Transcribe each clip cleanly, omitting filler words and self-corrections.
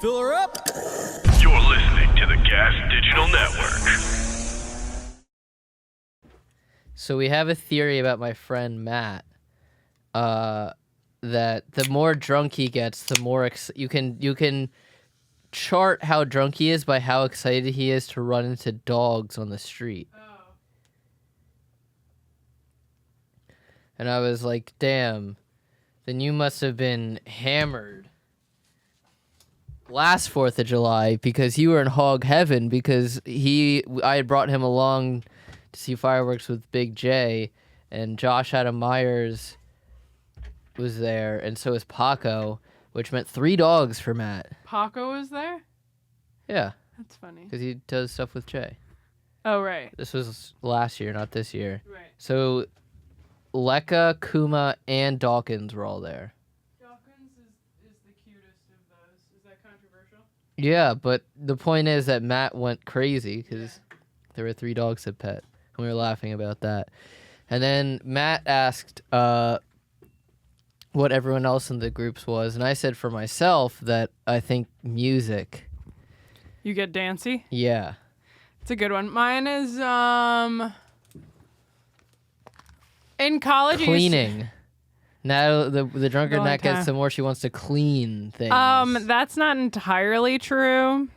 Fill her up. You're listening to the GaS Digital Network. So we have a theory about my friend Matt, that the more drunk he gets, the more you can chart how drunk he is by how excited he is to run into dogs on the street. Oh. And I was like, damn, then you must have been hammered last 4th of July because you were in hog heaven because I had brought him along to see fireworks with Big J, and Josh Adam Myers was there, and so was Paco, which meant 3 dogs for Matt. Paco was there? Yeah. That's funny. Because he does stuff with Jay. Oh, right. This was last year, not this year. Right. So Lekka, Kuma, and Dawkins were all there. Dawkins is the cutest of those. Is that controversial? Yeah, but the point is that Matt went crazy because there were 3 dogs to pet. And we were laughing about that. And then Matt asked what everyone else in the groups was. And I said for myself that I think music. You get dancy? Yeah. It's a good one. Mine is, in college. Cleaning. Now the drunker Long Nat gets, time. the more she wants to clean things. That's not entirely true.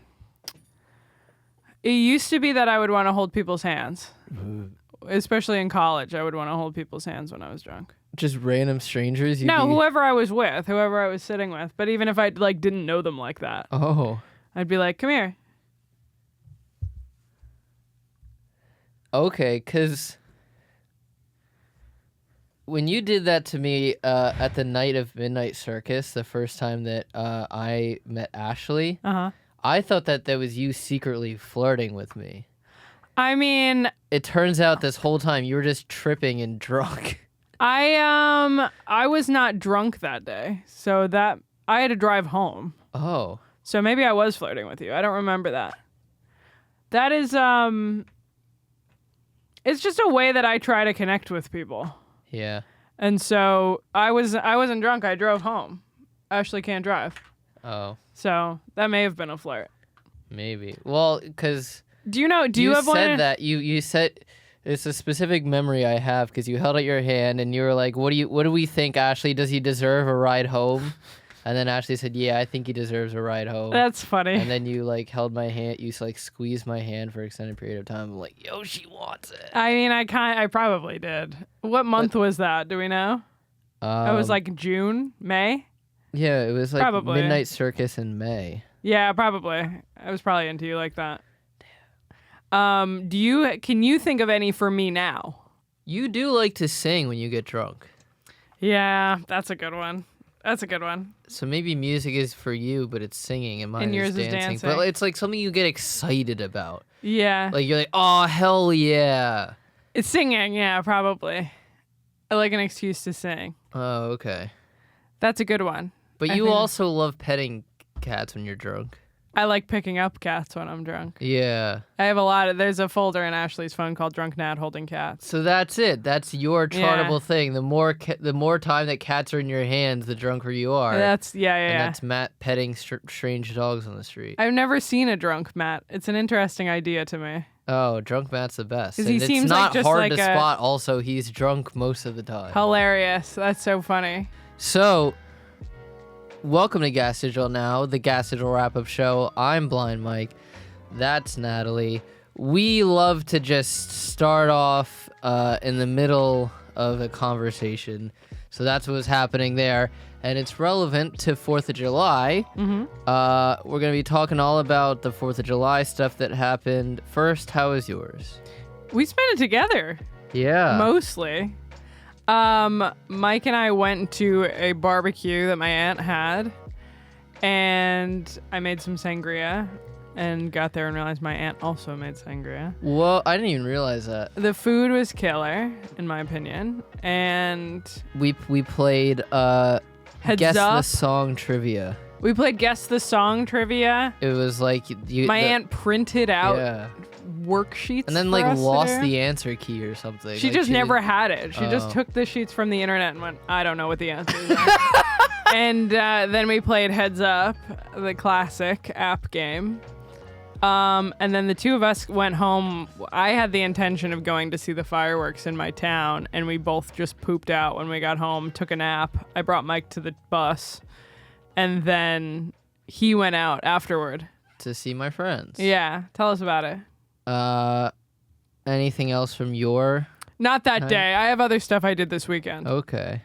It used to be that I would want to hold people's hands. Especially in college, I would want to hold people's hands when I was drunk. Just random strangers? Whoever I was with, whoever I was sitting with. But even if I didn't know them like that, Oh. I'd be like, come here. Okay, because when you did that to me at the night of Midnight Circus, the first time that I met Ashley, I thought that was you secretly flirting with me. I mean, it turns out this whole time you were just tripping and drunk. I was not drunk that day, so that I had to drive home. Oh. So maybe I was flirting with you. I don't remember that. That is it's just a way that I try to connect with people. Yeah. And so I wasn't drunk. I drove home. Ashley can't drive. Oh. So that may have been a flirt. Maybe. Well, because do you have one? You said that you said it's a specific memory I have because you held out your hand and you were like, "What do we think, Ashley? Does he deserve a ride home?" And then Ashley said, "Yeah, I think he deserves a ride home." That's funny. And then you held my hand. You squeezed my hand for an extended period of time. I'm like, "Yo, she wants it." I mean, I probably did. What month was that? Do we know? It was June, May. Yeah, it was probably. Midnight Circus in May. Yeah, probably. I was probably into you like that. Can you think of any for me now? You do like to sing when you get drunk. Yeah, that's a good one. So maybe music is for you, but it's singing, and mine yours is dancing. But it's something you get excited about. Yeah. You're like, oh, hell yeah. It's singing, yeah, probably. I like an excuse to sing. Oh, okay. That's a good one. But you also love petting cats when you're drunk. I like picking up cats when I'm drunk. Yeah. I have there's a folder in Ashley's phone called Drunk Nat Holding Cats. So that's it. That's your chartable thing. The more time that cats are in your hands, the drunker you are. And that's Matt petting strange dogs on the street. I've never seen a drunk Matt. It's an interesting idea to me. Oh, drunk Matt's the best. He seems it's not just hard to spot. Also, he's drunk most of the time. Hilarious. That's so funny. So, welcome to GaS Digital Now, the GaS Digital wrap-up show. I'm Blind Mike. That's Natalie. We love to just start off in the middle of a conversation. So that's what was happening there. And it's relevant to 4th of July. Mm-hmm. We're going to be talking all about the 4th of July stuff that happened. First, how was yours? We spent it together. Yeah. Mostly. Mike and I went to a barbecue that my aunt had, and I made some sangria, and got there and realized my aunt also made sangria. Well, I didn't even realize that. The food was killer, in my opinion, and we played Guess the Song trivia. We played Guess the Song trivia. It was my aunt printed out worksheets and then lost the answer key or something. She just never had it. She just took the sheets from the internet and went, I don't know what the answer is. And then we played Heads Up, the classic app game. And then the two of us went home. I had the intention of going to see the fireworks in my town, and we both just pooped out when we got home, took a nap. I brought Mike to the bus, and then he went out afterward. To see my friends. Yeah, tell us about it. Anything else from your... Not that day. I have other stuff I did this weekend. Okay.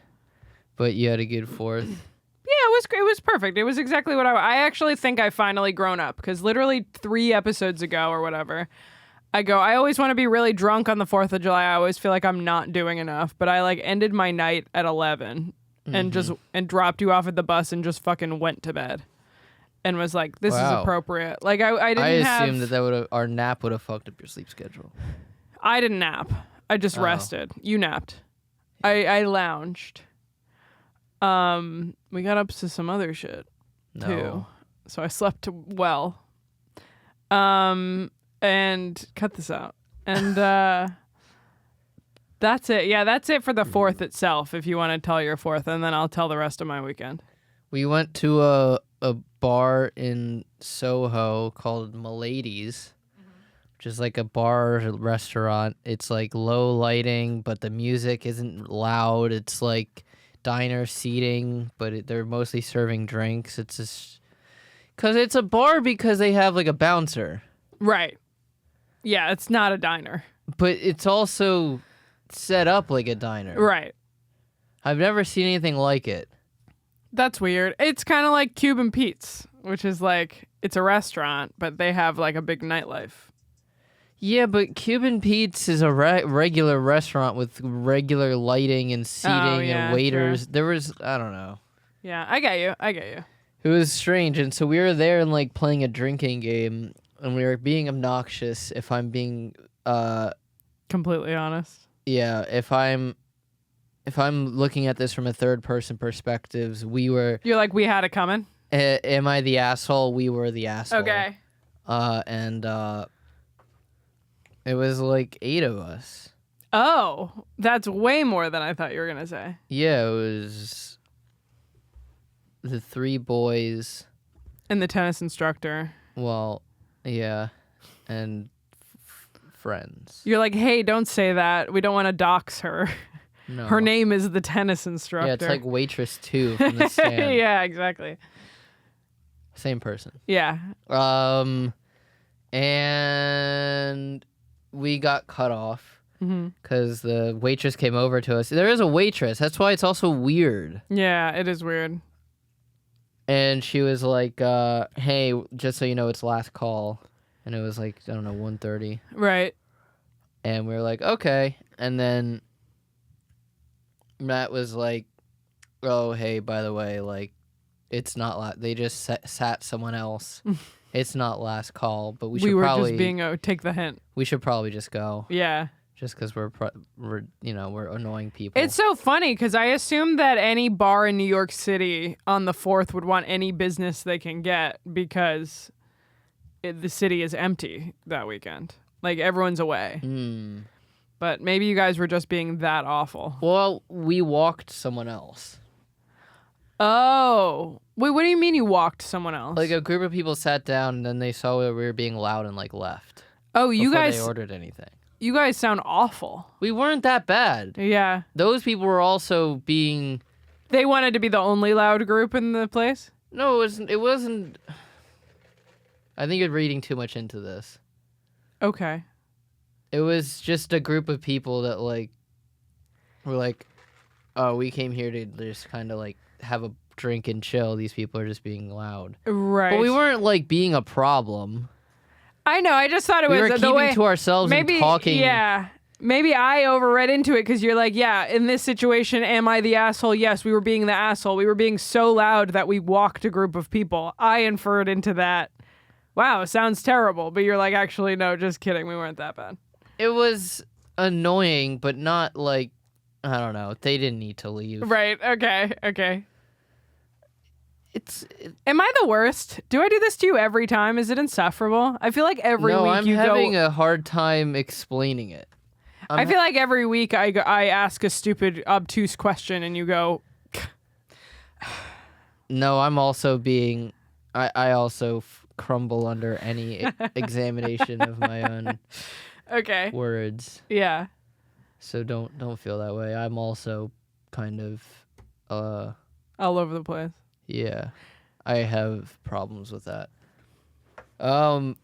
But you had a good 4th? Yeah, it was perfect. It was exactly what I actually think I finally grown up, because literally 3 episodes ago or whatever, I always want to be really drunk on the 4th of July. I always feel like I'm not doing enough, but I ended my night at 11 and dropped you off at the bus and just fucking went to bed and was like, this is appropriate. Like I assumed that our nap would have fucked up your sleep schedule. I didn't nap. I just rested. You napped. I lounged. We got up to some other shit too. So I slept well. And cut this out. And that's it. Yeah, that's it for the 4th itself, if you want to tell your 4th, and then I'll tell the rest of my weekend. We went to a bar in Soho called Milady's, which is like a bar restaurant. It's like low lighting, but the music isn't loud. It's like diner seating, but they're mostly serving drinks. It's just because it's a bar because they have like a bouncer. Right. Yeah, it's not a diner. But it's also set up like a diner. Right. I've never seen anything like it. That's weird. It's kind of like Cuban Pete's, which is like, it's a restaurant, but they have like a big nightlife. Yeah, but Cuban Pete's is a regular restaurant with regular lighting and seating and waiters. True. There was, I don't know. Yeah, I get you. It was strange. And so we were there and like playing a drinking game, and we were being obnoxious, if I'm being... completely honest. Yeah, if I'm looking at this from a third-person perspective, we were... You're like, we had it coming? Am I the asshole? We were the asshole. Okay. It was like 8 of us. Oh, that's way more than I thought you were going to say. Yeah, it was the 3 boys. And the tennis instructor. Well, yeah, and friends. You're like, hey, don't say that. We don't want to dox her. No. Her name is the tennis instructor. Yeah, it's like Waitress 2 from the stand. Yeah, exactly. Same person. Yeah. And we got cut off because the waitress came over to us. There is a waitress. That's why it's also weird. Yeah, it is weird. And she was like, hey, just so you know, it's last call. And it was like, I don't know, 1:30. Right. And we were like, okay. And then Matt was like, oh, hey, by the way, like, it's not they just sat someone else. It's not last call, but we should probably... just being take the hint. We should probably just go. Yeah. Just because we're annoying people. It's so funny because I assume that any bar in New York City on the 4th would want any business they can get because the city is empty that weekend. Like, everyone's away. But maybe you guys were just being that awful. Well, we walked someone else. Oh. Wait, what do you mean you walked someone else? Like, a group of people sat down, and then they saw we were being loud and, like, left. Oh, you guys... Before they ordered anything. You guys sound awful. We weren't that bad. Yeah. Those people were also being... They wanted to be the only loud group in the place? No, it wasn't... I think you're reading too much into this. Okay. It was just a group of people that, like, were like, oh, we came here to just kind of, like, have a drink and chill. These people are just being loud. Right. But we weren't, like, being a problem. I know. I just thought it was we were keeping to ourselves and talking. Yeah. Maybe I overread into it because you're like, yeah, in this situation, am I the asshole? Yes, we were being the asshole. We were being so loud that we walked a group of people. I inferred into that. Wow, sounds terrible. But you're like, actually, no, just kidding. We weren't that bad. It was annoying, but not like, I don't know. They didn't need to leave. Right. Okay. Am I the worst? Do I do this to you every time? Is it insufferable? I feel like every week I'm having a hard time explaining it. I feel like every week I ask a stupid, obtuse question and you go, No, I'm also being. I also crumble under any examination of my own Okay. words. Yeah. So don't feel that way. I'm also kind of All over the place. yeah. I have problems with that. I'm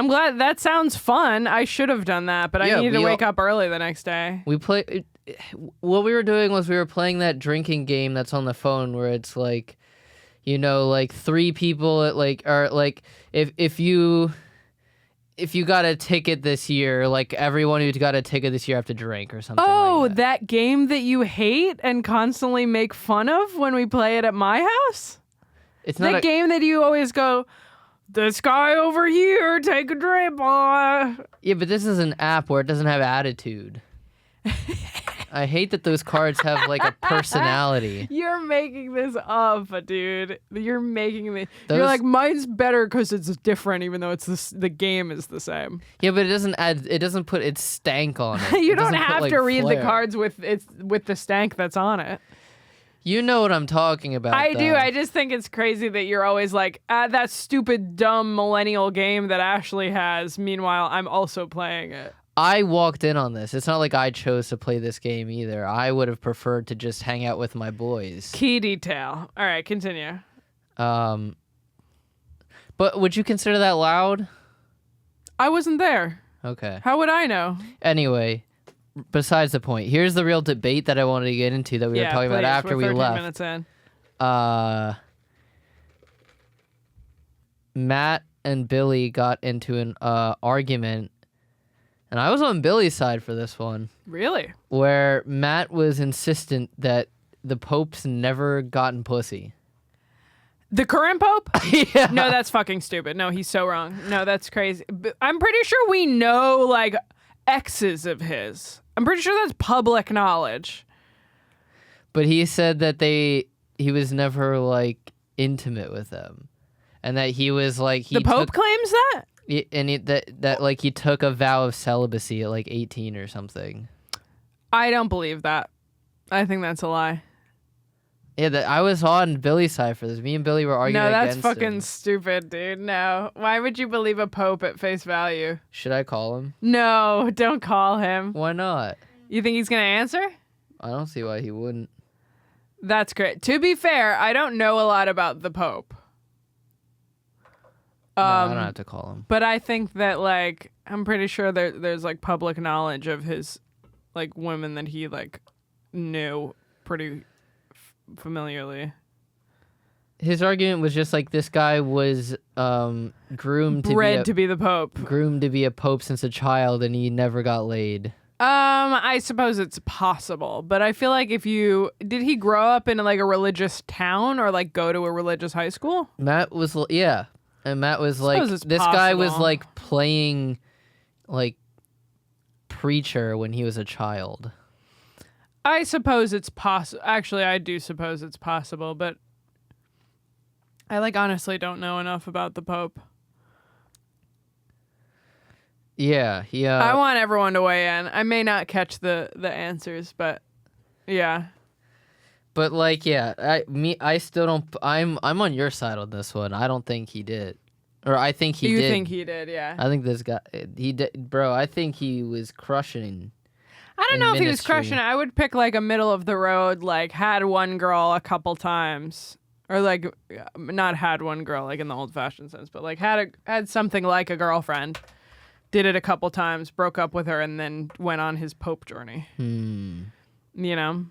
glad that sounds fun. I should have done that, but Yeah, I needed to we wake up early the next day. we play what we were doing was we were playing that drinking game that's on the phone where it's like, you know, like 3 people at like, or like if you got a ticket this year, like everyone who got a ticket this year have to drink or something. Oh, like that. that game that you hate and constantly make fun of when we play it at my house? It's not That game that you always go, this guy over here, take a drink, boy. Yeah, but this is an app where it doesn't have attitude. I hate that those cards have like a personality. You're making this up, dude. You're making me. You're Those- like, mine's better because it's different, even though it's the game is the same. Yeah, but it doesn't put its stank on it. You It don't doesn't put, have like, to read the flair. cards with the stank that's on it. You know what I'm talking about. I do. though. I just think it's crazy that you're always like, that stupid, dumb millennial game that Ashley has. Meanwhile, I'm also playing it. I walked in on this. It's not like I chose to play this game either. I would have preferred to just hang out with my boys. Key detail. All right, continue. But would you consider that loud? I wasn't there. Okay. How would I know? Anyway, besides the point, here's the real debate that I wanted to get into that we were talking about please, after we're we 13 left. minutes in. Matt and Billy got into an argument, and I was on Billy's side for this one, Really? where Matt was insistent that the Pope's never gotten pussy. The current Pope? Yeah. No, that's fucking stupid. No, he's so wrong. No, that's crazy. But I'm pretty sure we know, like, exes of his. I'm pretty sure that's public knowledge. But he said that he was never, like, intimate with them. And that he was, like... The Pope claims that? that like, he took a vow of celibacy at, like, 18 or something. I don't believe that. I think that's a lie. Yeah, I was on Billy's side for this. Me and Billy were arguing No, that's against fucking him. stupid, dude. No. Why would you believe a Pope at face value? Should I call him? No, don't call him. Why not? You think he's going to answer? I don't see why he wouldn't. That's great. To be fair, I don't know a lot about the Pope. No, I don't have to call him. But I think that, like, I'm pretty sure there's, like, public knowledge of his, like, women that he, like, knew pretty familiarly. His argument was just like this guy was groomed Bred to be the Pope. groomed to be a pope since a child, and he never got laid. I suppose it's possible, but I feel like did he grow up in like a religious town or like go to a religious high school? Matt was and Matt was like Suppose it's this guy was possible. like playing like preacher when he was a child. I suppose it's possible. Actually, I do suppose it's possible, but I like honestly don't know enough about the Pope. Yeah, I want everyone to weigh in. I may not catch the answers, but yeah. But like, yeah, I still don't. I'm on your side on this one. I don't think he did, or I think he You did. think he did? Yeah. I think this guy, he did, bro. I think he was crushing. I don't in know if he was ministry. crushing it. I would pick like a middle of the road, like had one girl a couple times, or like not had one girl like in the old fashioned sense, but like had something like a girlfriend, did it a couple times, broke up with her, and then went on his Pope journey. You know,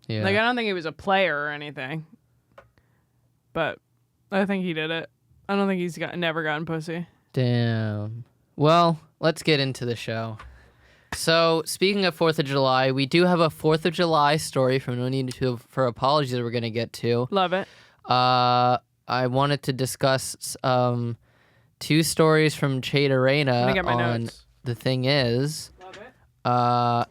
Yeah. like I don't think he was a player or anything, but I think he did it. I don't think he's never gotten pussy. Damn. Well, let's get into the show. So, speaking of 4th of July, we do have a 4th of July story from No Need for Apologies that we're going to get to. Love it. I wanted to discuss 2 stories from Chade Arena Let me get my on notes. The Thing Is. Love it.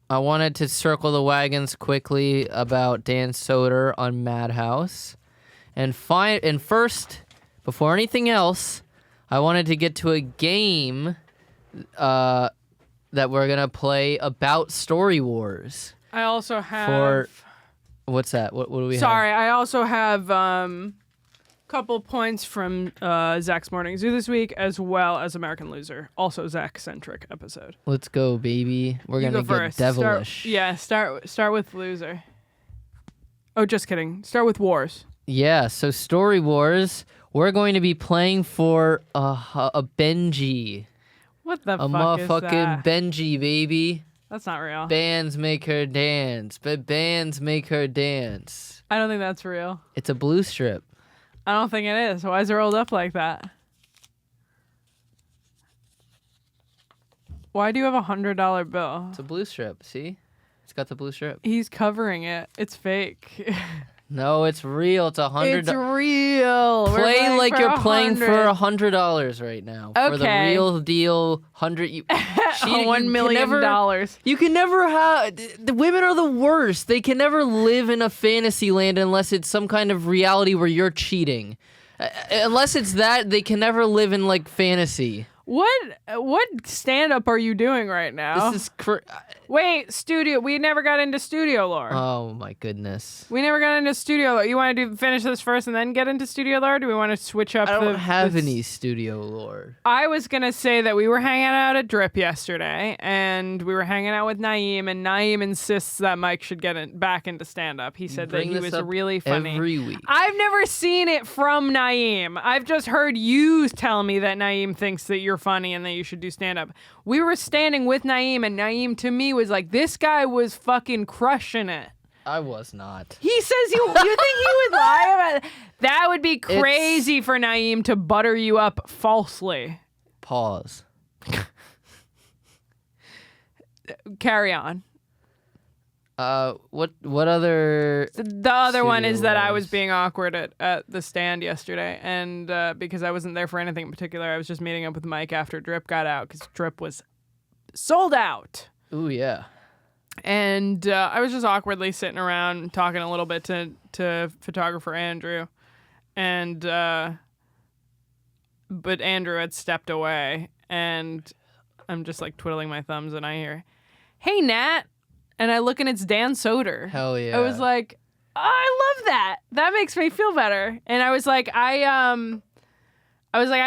I wanted to circle the wagons quickly about Dan Soder on Madhouse. And first, before anything else, I wanted to get to a game that we're going to play about Story Wars. I also have For- What's that? What do we have? Sorry, I also have couple points from Zach's Morning Zoo this week, as well as American Loser. Also Zach-centric episode. Let's go, baby. We're You going to go get first. devilish. Start with Loser. Oh, just kidding. Start with Wars. Yeah, so Story Wars, we're going to be playing for a Benji. What the A fuck is motherfucking that? Benji, baby. That's not real. Bands make her dance, but bands make her dance. I don't think that's real. It's a blue strip. I don't think it is. Why is it rolled up like that? Why do you have $100 bill? It's a blue strip, see? It's got the blue strip. He's covering it. It's fake. No, it's real. It's $100. It's real. We're Play playing like for you're playing for $100. $100 right now. For the Okay. real deal, 100. $1 million. You can never have. The women are the worst. They can never live in a fantasy land unless it's some kind of reality where you're cheating. Unless it's that, they can never live in like fantasy. What stand up are you doing right now? This is Wait, studio. We never got into studio lore. Oh my goodness. We never got into studio lore. You want to finish this first and then get into studio lore? Or do we want to switch up? I don't have any studio lore. I was gonna say that we were hanging out at Drip yesterday, and we were hanging out with Naeem, and Naeem insists that Mike should get back into stand-up. He said that Bring he this was up really funny. every week. I've never seen it from Naeem. I've just heard you tell me that Naeem thinks that you're funny and that you should do stand-up. We were standing with Naeem, and Naeem to me was like, this guy was fucking crushing it. I was not. He says you think he would lie about it? That would be crazy for Naeem to butter you up falsely. Pause. Carry on. What other? The other one is that I Studio was Wars. being awkward at the stand yesterday, and because I wasn't there for anything in particular, I was just meeting up with Mike after Drip got out, because Drip was sold out. Ooh yeah. And I was just awkwardly sitting around talking a little bit to photographer Andrew, and but Andrew had stepped away, and I'm just like twiddling my thumbs, and I hear, "Hey Nat," and I look and it's Dan Soder. Hell yeah. I was like, I love that. That makes me feel better. And I was like, I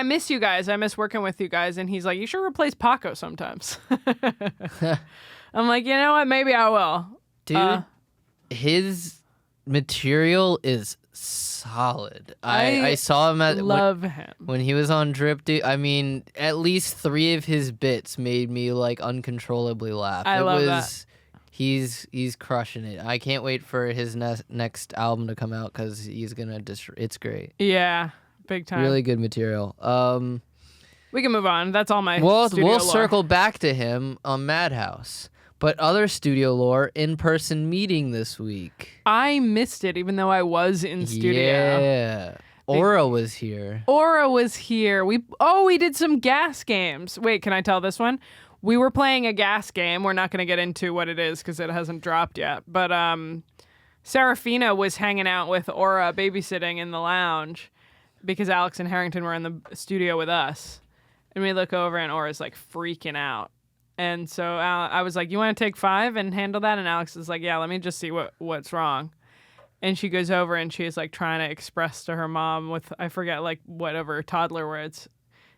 miss you guys. I miss working with you guys. And he's like, you should replace Paco sometimes. I'm like, you know what? Maybe I will. Dude, his material is solid. I saw him at love him. when he was on Drip, dude. I mean, at least 3 of his bits made me like uncontrollably laugh. I love that. He's crushing it. I can't wait for his next album to come out because he's gonna it's great. Yeah, big time. Really good material. We can move on. That's all my We'll studio lore. circle back to him on Madhouse. But other studio lore, in-person meeting this week. I missed it, even though I was in studio. Yeah. Aura was here. Aura was here. We did some GaS games. Wait, can I tell this one? We were playing a GaS game. We're not going to get into what it is because it hasn't dropped yet. But Serafina was hanging out with Aura, babysitting in the lounge because Alex and Harrington were in the studio with us. And we look over and Aura's like freaking out. And so I was like, you want to take 5 and handle that? And Alex is like, yeah, let me just see what's wrong. And she goes over and she's like trying to express to her mom with, I forget, like whatever toddler words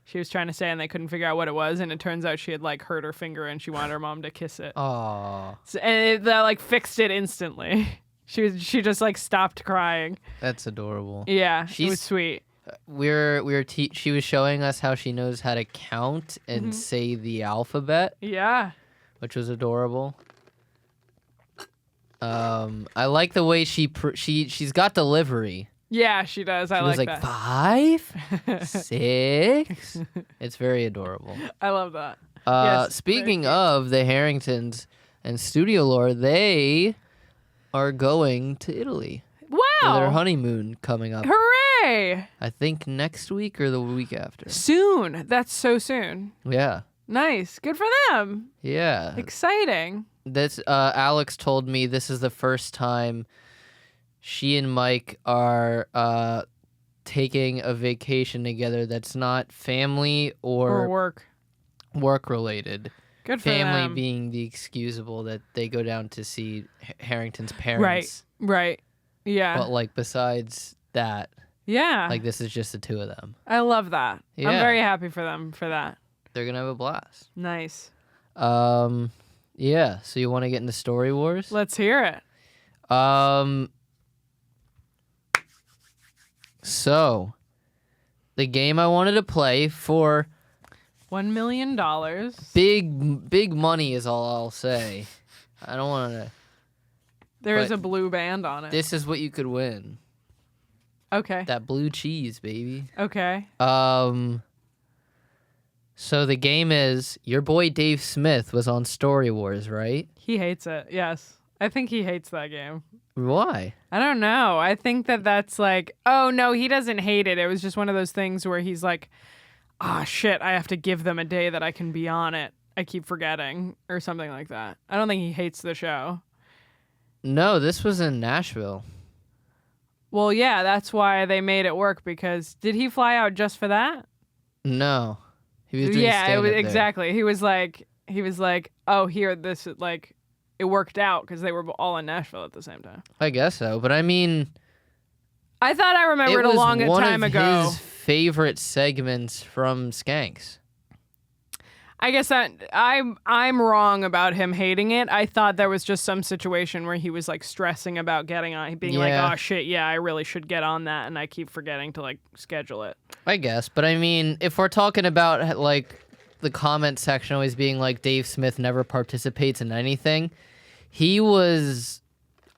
she was trying to say, and they couldn't figure out what it was. And it turns out she had like hurt her finger and she wanted her mom to kiss it. Aww. So, and that like fixed it instantly. She just like stopped crying. That's adorable. Yeah, it She's- was sweet. She was showing us how she knows how to count and say the alphabet, Yeah. which was adorable. I like the way she's got delivery. Yeah, she does. She I was like like that. 5, 6. It's very adorable. I love that. Yes, Speaking very of the Harringtons and Studio Lore, they are going to Italy for their Wow. honeymoon coming up. Hooray. I think next week or the week after. Soon. That's so soon. Yeah. Nice. Good for them. Yeah. Exciting. This Alex told me this is the first time she and Mike are taking a vacation together that's not family or Or work. work related. Good for family them. being the excusable that they go down to see Harrington's parents. Right. Yeah. But like besides that, yeah. like this is just the two of them. I love that. Yeah. I'm very happy for them for that. They're gonna have a blast. Nice. Yeah. So you want to get into Story Wars? Let's hear it. So the game I wanted to play for $1 million. big money is all I'll say. I don't want to. There is but a blue band on it. This is what you could win. Okay. That blue cheese, baby. Okay. So the game is your boy Dave Smith was on Story Wars, right? He hates it. Yes. I think he hates that game. Why? I don't know. I think that's like, oh no, he doesn't hate it. It was just one of those things where he's like, ah, shit, I have to give them a day that I can be on it. I keep forgetting or something like that. I don't think he hates the show. No, this was in Nashville. Well, yeah, that's why they made it work because did he fly out just for that? No. He was doing Yeah, it stand-up was there. exactly. He was like, oh, here, this like, it worked out because they were all in Nashville at the same time. I guess so, but I mean, I thought I remembered it was a long one time of ago. his favorite segments from Skanks. I guess that I'm wrong about him hating it. I thought there was just some situation where he was like stressing about getting on, being like, Yeah. oh shit, yeah, I really should get on that, and I keep forgetting to like schedule it. I guess, but I mean, if we're talking about like the comment section always being like Dave Smith never participates in anything, he was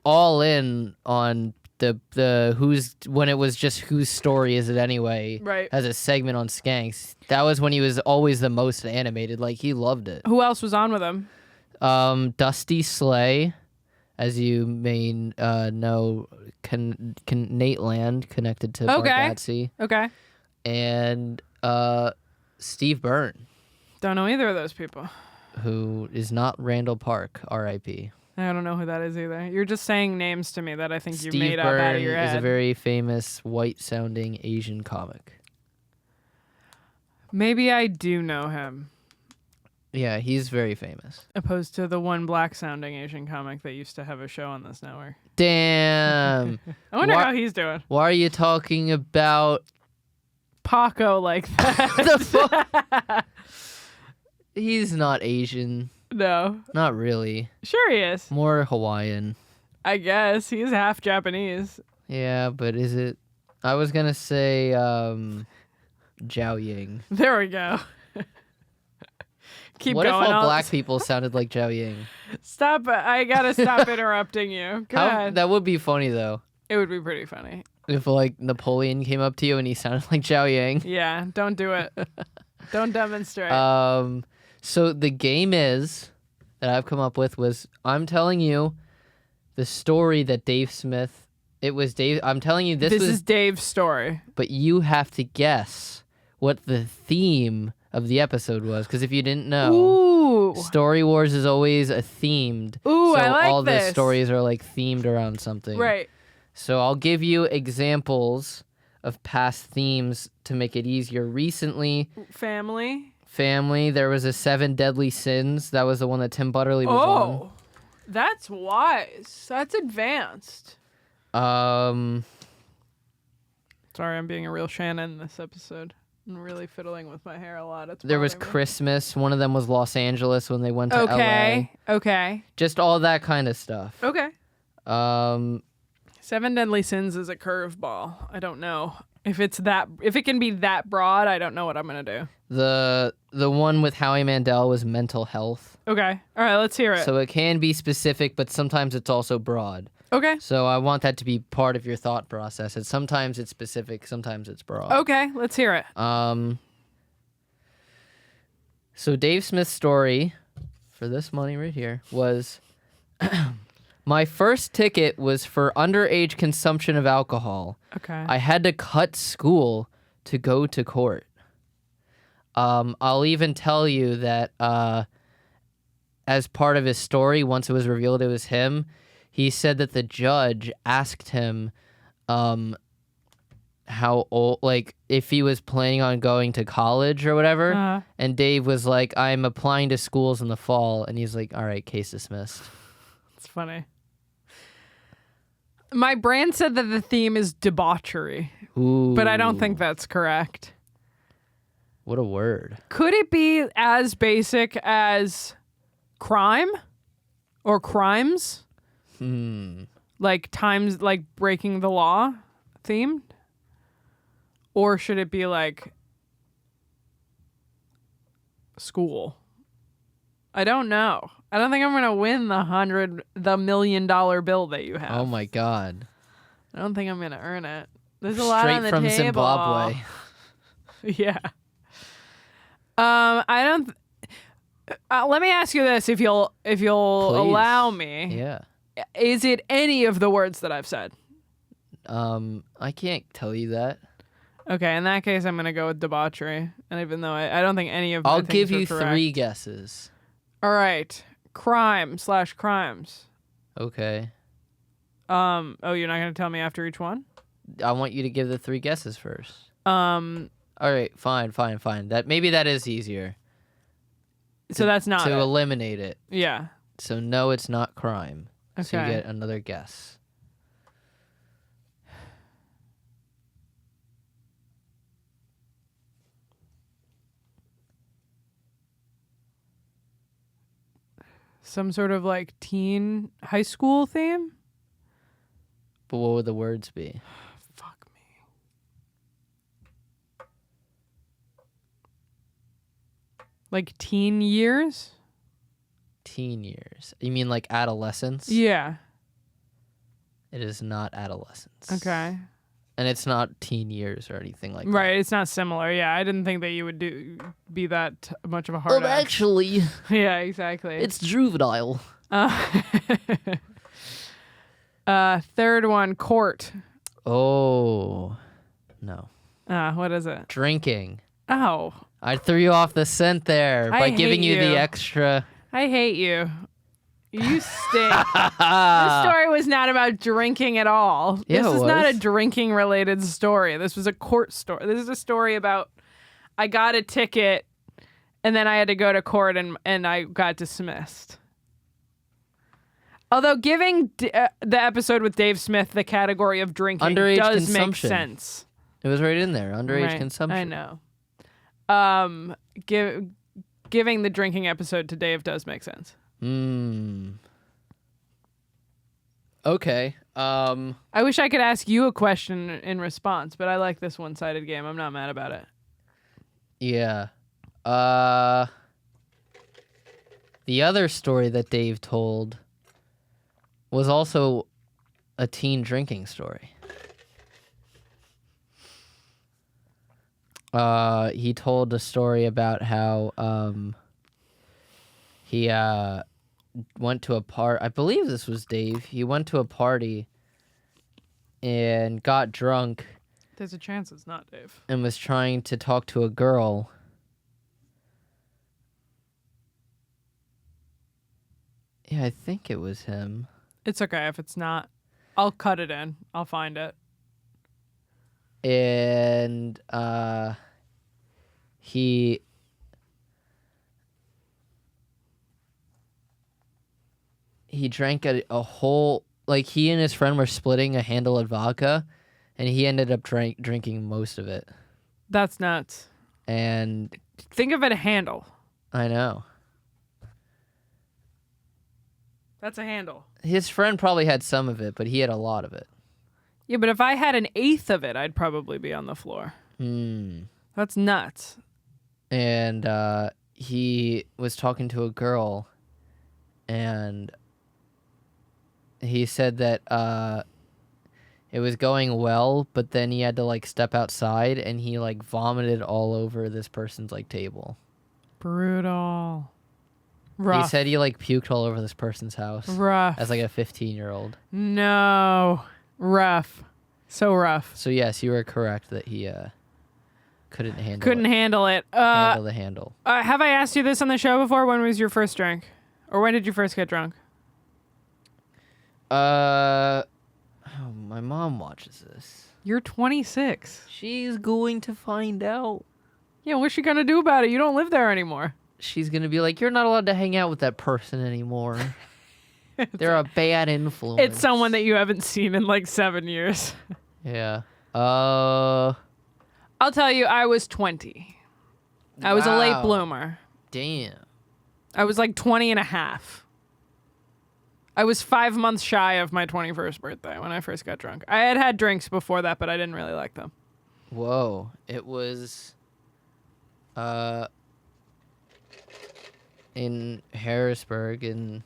all in on the who's when it was just whose story is it anyway, Right. as a segment on Skanks. That was when he was always the most animated. Like he loved it. Who else was on with him? Dusty Slay, as you may know, Nate Land connected to Okay. Bargatze, Okay. and Steve Byrne, Don't know either of those people. who is not Randall Park, R.I.P. I don't know who that is either. You're just saying names to me that I think you Steve made up out Byrne of your is a head. very famous white-sounding Asian comic. Maybe I do know him, Yeah, he's very famous. opposed to the one black-sounding Asian comic that used to have a show on this network. Damn. I wonder Why- how he's doing. Why are you talking about Paco like that. the fuck? He's not Asian. No. Not really. Sure he is. More Hawaiian. I guess. He's half Japanese. Yeah, but is it? I was gonna say Zhao Ying. There we go. Keep What if going. all I'll- black people sounded like Zhao Ying? Stop. I gotta stop interrupting you. Go ahead. That would be funny though. It would be pretty funny. If like Napoleon came up to you and he sounded like Zhao Ying. Yeah, don't do it. Don't demonstrate. So the game that I've come up with was I'm telling you the story that Dave Smith. It was Dave. I'm telling you this is Dave's story. but you have to guess what the theme of the episode was, because if you didn't know, Ooh. Story Wars is always a themed. Ooh, so I like all this. the stories are like themed around something. Right. So I'll give you examples of past themes to make it easier. Recently, Family. there was a 7 Deadly Sins. That was the one that Tim Butterly was Oh, that's wise. That's advanced. on. Sorry, I'm being a real Shannon this episode. I'm really fiddling with my hair a lot. It's There was bothering me. Christmas. One of them was Los Angeles when they went to Okay. LA. Okay. Just all that kind of stuff. Okay. 7 Deadly Sins is a curveball. I don't know. If it can be that broad, I don't know what I'm gonna do. The one with Howie Mandel was mental health. Okay. All right, let's hear it. So it can be specific, but sometimes it's also broad. Okay. So I want that to be part of your thought process. And sometimes it's specific, sometimes it's broad. Okay, let's hear it. So Dave Smith's story for this money right here was my first ticket was for underage consumption of alcohol. Okay. I had to cut school to go to court. I'll even tell you that as part of his story, once it was revealed it was him, he said that the judge asked him how old, like if he was planning on going to college or whatever. And Dave was like, I'm applying to schools in the fall. And he's like, all right, case dismissed. It's funny. My brain said that the theme is debauchery, Ooh. but I don't think that's correct. What a word. Could it be as basic as crime or crimes? Like times, like breaking the law themed? Or should it be like school? I don't know. I don't think I'm going to win the $1 million bill that you have. Oh my God. I don't think I'm going to earn it. There's a lot Straight on the from table. Zimbabwe. Yeah. I don't. Let me ask you this, if you'll Please. allow me. Yeah. Is it any of the words that I've said? I can't tell you that. Okay, in that case, I'm gonna go with debauchery, and even though I don't think any of my I'll things give are you correct. 3 guesses. All right, crime/crimes. Okay. Oh, you're not gonna tell me after each one? I want you to give the 3 guesses first. All right, fine. Maybe that is easier. So that's not to it. eliminate it. Yeah. So no, it's not crime. Okay. So you get another guess. Some sort of like teen high school theme? But what would the words be? Fuck me. Like teen years? Teen years. You mean like adolescence? Yeah. It is not adolescence. Okay. And it's not teen years or anything like that. Right, it's not similar. Yeah, I didn't think that you would be that much of a hard ass. Actually, Yeah, exactly. it's juvenile. Third one, court. Oh, no. What is it? Drinking. Oh, I threw you off the scent there I by giving hate you you. the extra. I hate you. You stink. This story was not about drinking at all. Yeah, This it is not a was. drinking related story. This was a court story. This is a story about I got a ticket and then I had to go to court and I got dismissed. Although giving the episode with Dave Smith the category of drinking Underage does make consumption. sense. It was right in there. Underage Right, consumption. I know. Giving the drinking episode to Dave does make sense. Okay. I wish I could ask you a question in response, but I like this one-sided game. I'm not mad about it. Yeah. The other story that Dave told was also a teen drinking story. He told a story about how he went to a party. I believe this was Dave. He went to a party and got drunk There's a chance it's not Dave. and was trying to talk to a girl. Yeah, I think it was him. It's okay if it's not. I'll cut it in. I'll find it. And he drank a whole, like, he and his friend were splitting a handle of vodka, and he ended up drinking most of it. That's nuts. And Think of it a handle. I know. That's a handle. His friend probably had some of it, but he had a lot of it. Yeah, but if I had an eighth of it, I'd probably be on the floor. That's nuts. And he was talking to a girl, and he said that it was going well, but then he had to, like, step outside, and he, like, vomited all over this person's, like, table. Brutal. Rough. He said he, like, puked all over this person's house. Rough. As, like, a 15-year-old. No. Rough. So rough. So, yes, you were correct that he couldn't handle Couldn't it. handle it. Handle the handle. Have I asked you this on the show before? When was your first drink? Or when did you first get drunk? Oh, my mom watches this. You're 26. She's going to find out. Yeah, what's she gonna do about it? You don't live there anymore. She's going to be like, you're not allowed to hang out with that person anymore. They're a bad influence. It's someone that you haven't seen in like 7 years. Yeah. I'll tell you, I was 20. I was a late Wow. bloomer. Damn. I was like 20 and a half. I was 5 months shy of my 21st birthday when I first got drunk. I had drinks before that, but I didn't really like them. Whoa. It was in Harrisburg in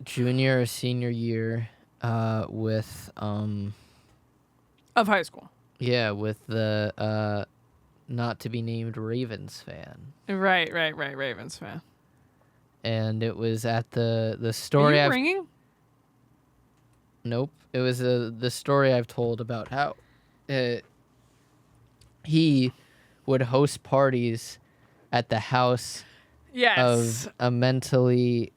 junior or senior year with Of high school. yeah, with the not to be named Ravens fan. Right, Ravens fan. And it was at the Are story you I've ringing? Nope. It was the story I've told about how he would host parties at the house Yes. of a mentally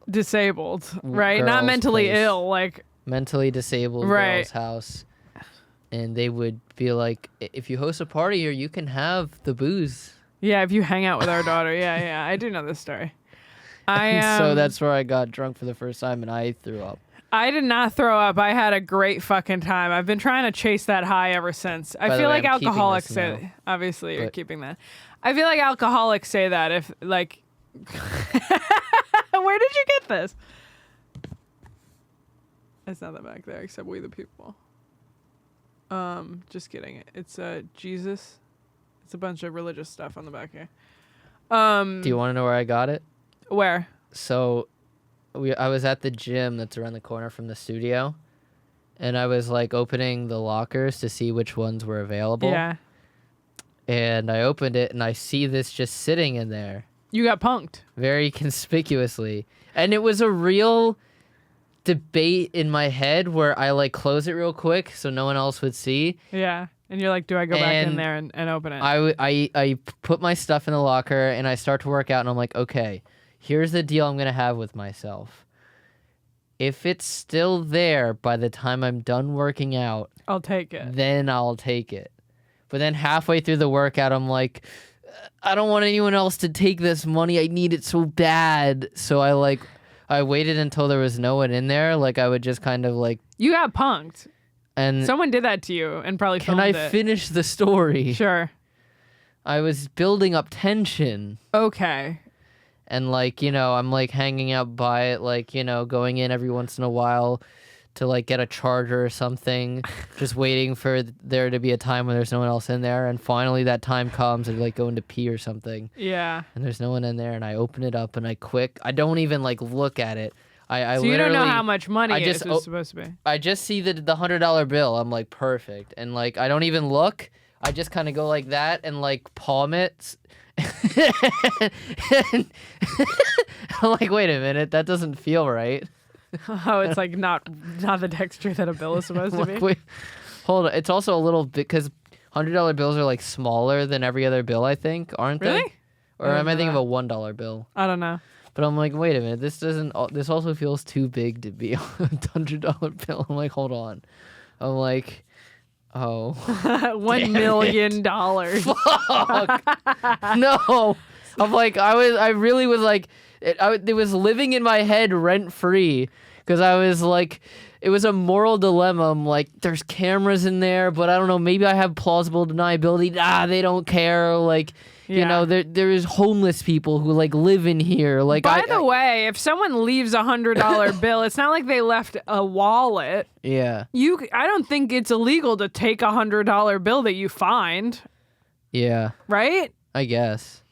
Disabled, right? Not girl's mentally place. ill, like mentally disabled Right. girl's house. And they would be like, if you host a party here, you can have the booze. yeah, if you hang out with our daughter. Yeah, I do know this story. So that's where I got drunk for the first time and I threw up. I did not throw up. I had a great fucking time. I've been trying to chase that high ever since. I By the feel way, like I'm keeping alcoholics this say now. obviously you're But- keeping that. I feel like alcoholics say that if like where did you get this? It's not that back there, except we the people. Just kidding. It's Jesus. It's a bunch of religious stuff on the back here. Do you want to know where I got it? Where? So I was at the gym that's around the corner from the studio, and I was like opening the lockers to see which ones were available. Yeah. And I opened it and I see this just sitting in there You got punked. very conspicuously. And it was a real debate in my head where I like close it real quick so no one else would see. Yeah. And you're like, do I go back in And there and open it? I put my stuff in the locker and I start to work out and I'm like, okay, here's the deal I'm going to have with myself. If it's still there by the time I'm done working out, I'll take it. then I'll take it. But then halfway through the workout, I'm like, I don't want anyone else to take this money. I need it so bad. So I waited until there was no one in there. Like I would just kind of like, You got punked. and Someone did that to you and probably can filmed I it. finish the story? Sure. I was building up tension. Okay. And like, I'm like hanging out by it, like, going in every once in a while to like get a charger or something, just waiting for there to be a time when there's no one else in there. And finally that time comes and like going to pee or something. Yeah. And there's no one in there and I open it up and I don't even like look at it. I So you literally, don't know how much money I it just was supposed to be. I just see the $100 bill. I'm like, perfect. And like, I don't even look. I just kind of go like that and like palm it. And I'm like, wait a minute, that doesn't feel right. Oh, it's like not the texture that a bill is supposed to be. Like, wait, hold on. It's also a little bit because $100 bills are like smaller than every other bill, I think, aren't they? Really? Or I am I don't thinking know of a $1 bill? I don't know. But I'm like, wait a minute, this doesn't. This also feels too big to be a $100 bill. I'm like, hold on. I'm like, oh. $1 million. Fuck. No. I'm like, I really was like, it was living in my head rent free because I was like, it was a moral dilemma. I'm like, there's cameras in there, but I don't know, maybe I have plausible deniability. They don't care. Like, Yeah. there is homeless people who like live in here. Like, By the way, if someone leaves $100 bill, it's not like they left a wallet. yeah, I don't think it's illegal to take $100 bill that you find, yeah, right? I guess.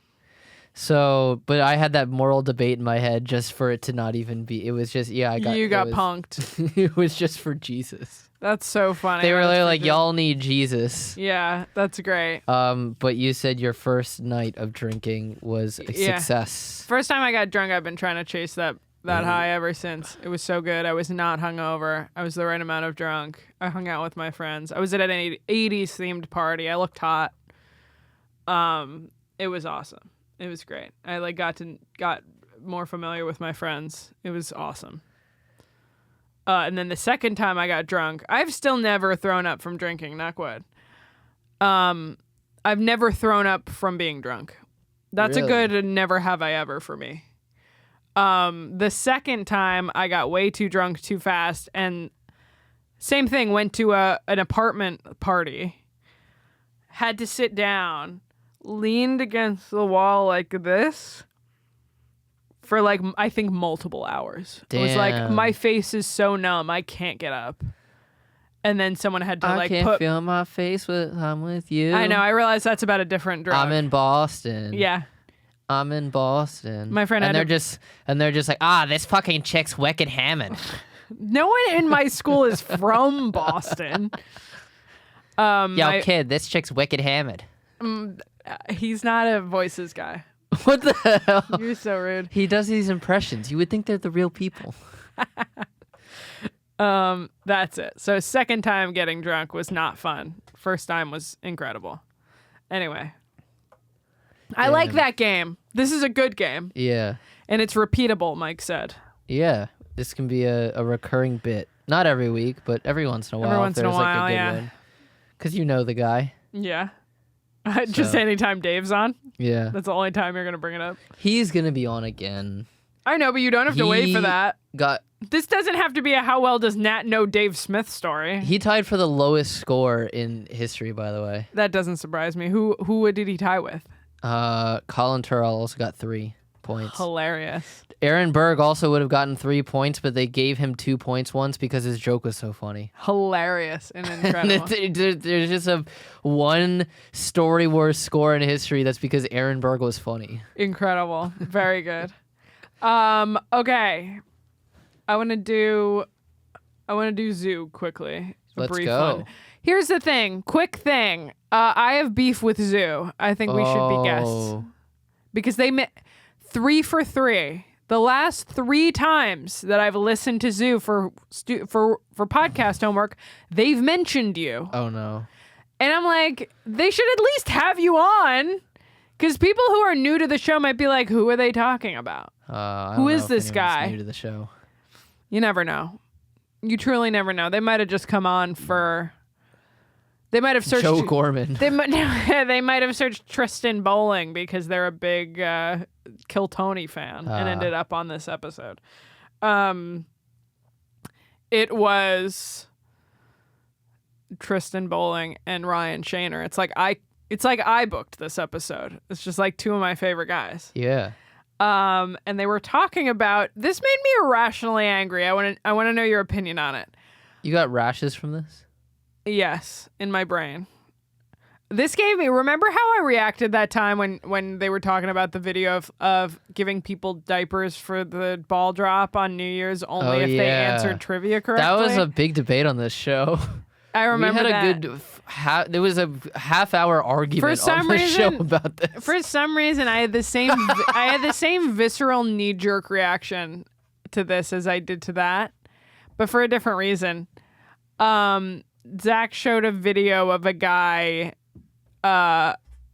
So, but I had that moral debate in my head just for it to not even be. It was just, You got punked. It was just for Jesus. That's so funny. They were That's literally like, for y'all need Jesus. Yeah, that's great. But you said your first night of drinking was a Yeah. success. First time I got drunk, I've been trying to chase that high ever since. It was so good. I was not hungover. I was the right amount of drunk. I hung out with my friends. I was at an 80s themed party. I looked hot. It was awesome. It was great. I like got more familiar with my friends. It was awesome. And then the second time I got drunk, I've still never thrown up from drinking, knock wood. I've never thrown up from being drunk. That's Really? a good never have I ever for me. The second time I got way too drunk too fast, and same thing, went to an apartment party, had to sit down, leaned against the wall like this for like, I think multiple hours. It was like, Damn. my face is so numb, I can't get up. And then someone had to I can't feel my face when I'm with you. I know, I realize that's about a different drug. I'm in Boston. Yeah. I'm in Boston. My friend and had they're just like, this fucking chick's wicked hammered. No one in my school is from Boston. Yo, kid, this chick's wicked hammered. He's not a voices guy. What the hell? You're so rude. He does these impressions. You would think they're the real people. That's it. So second time getting drunk was not fun. First time was incredible. Anyway. I like that game. This is a good game. Yeah. And it's repeatable, Mike said. Yeah. This can be a recurring bit. Not every week, but every once in a while. Every once in a there's like while, a good yeah. one. Because you know the guy. Yeah. Just So. anytime Dave's on. Yeah. That's the only time you're going to bring it up. He's going to be on again. I know, but you don't have to wait for that. This doesn't have to be a how well does Nat know Dave Smith story. He tied for the lowest score in history, by the way. That doesn't surprise me. Who did he tie with? Colin Turrell also got 3 points. Hilarious. Aaron Berg also would have gotten 3 points, but they gave him 2 points once because his joke was so funny. Hilarious and incredible. There's just one Story Warz score in history that's because Aaron Berg was funny. Incredible. Very good. Okay. I want to do Zoo quickly. Let's brief go. one. Here's the thing. Quick thing. I have beef with Zoo. I think we should be guests. Because they 3 for 3. The last 3 times that I've listened to Zoo for podcast homework, they've mentioned you. Oh no. And I'm like, they should at least have you on. Because people who are new to the show might be like, who are they talking about? Who is this guy? New to the show. You never know. You truly never know. They might have just come on for... They might have searched... Joe Gorman. They might have searched Tristan Bowling because they're a big Kill Tony fan and ended up on this episode. It was Tristan Bowling and Ryan Shaner. It's like I booked this episode. It's just like 2 of my favorite guys. Yeah. And they were talking about... This made me irrationally angry. I want to know your opinion on it. You got rashes from this? Yes, in my brain. This gave me... Remember how I reacted that time when they were talking about the video of giving people diapers for the ball drop on New Year's only if they answered trivia correctly? That was a big debate on this show. I remember we had that. a good... there was a half-hour argument on the show about this. For some reason, I had the same visceral knee-jerk reaction to this as I did to that, but for a different reason. Zach showed a video of a guy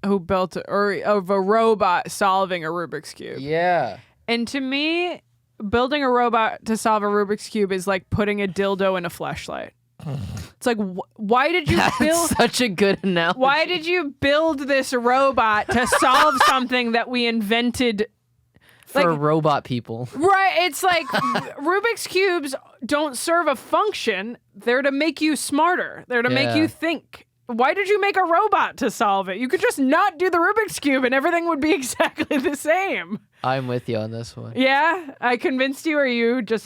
who built of a robot solving a Rubik's Cube. Yeah. And to me, building a robot to solve a Rubik's Cube is like putting a dildo in a fleshlight. It's like, why did you build... such a good analogy. Why did you build this robot to solve something that we invented... For robot people. Right. It's like Rubik's Cubes don't serve a function. They're to make you smarter. They're to make you think. Why did you make a robot to solve it? You could just not do the Rubik's Cube and everything would be exactly the same. I'm with you on this one. Yeah? I convinced you, or we just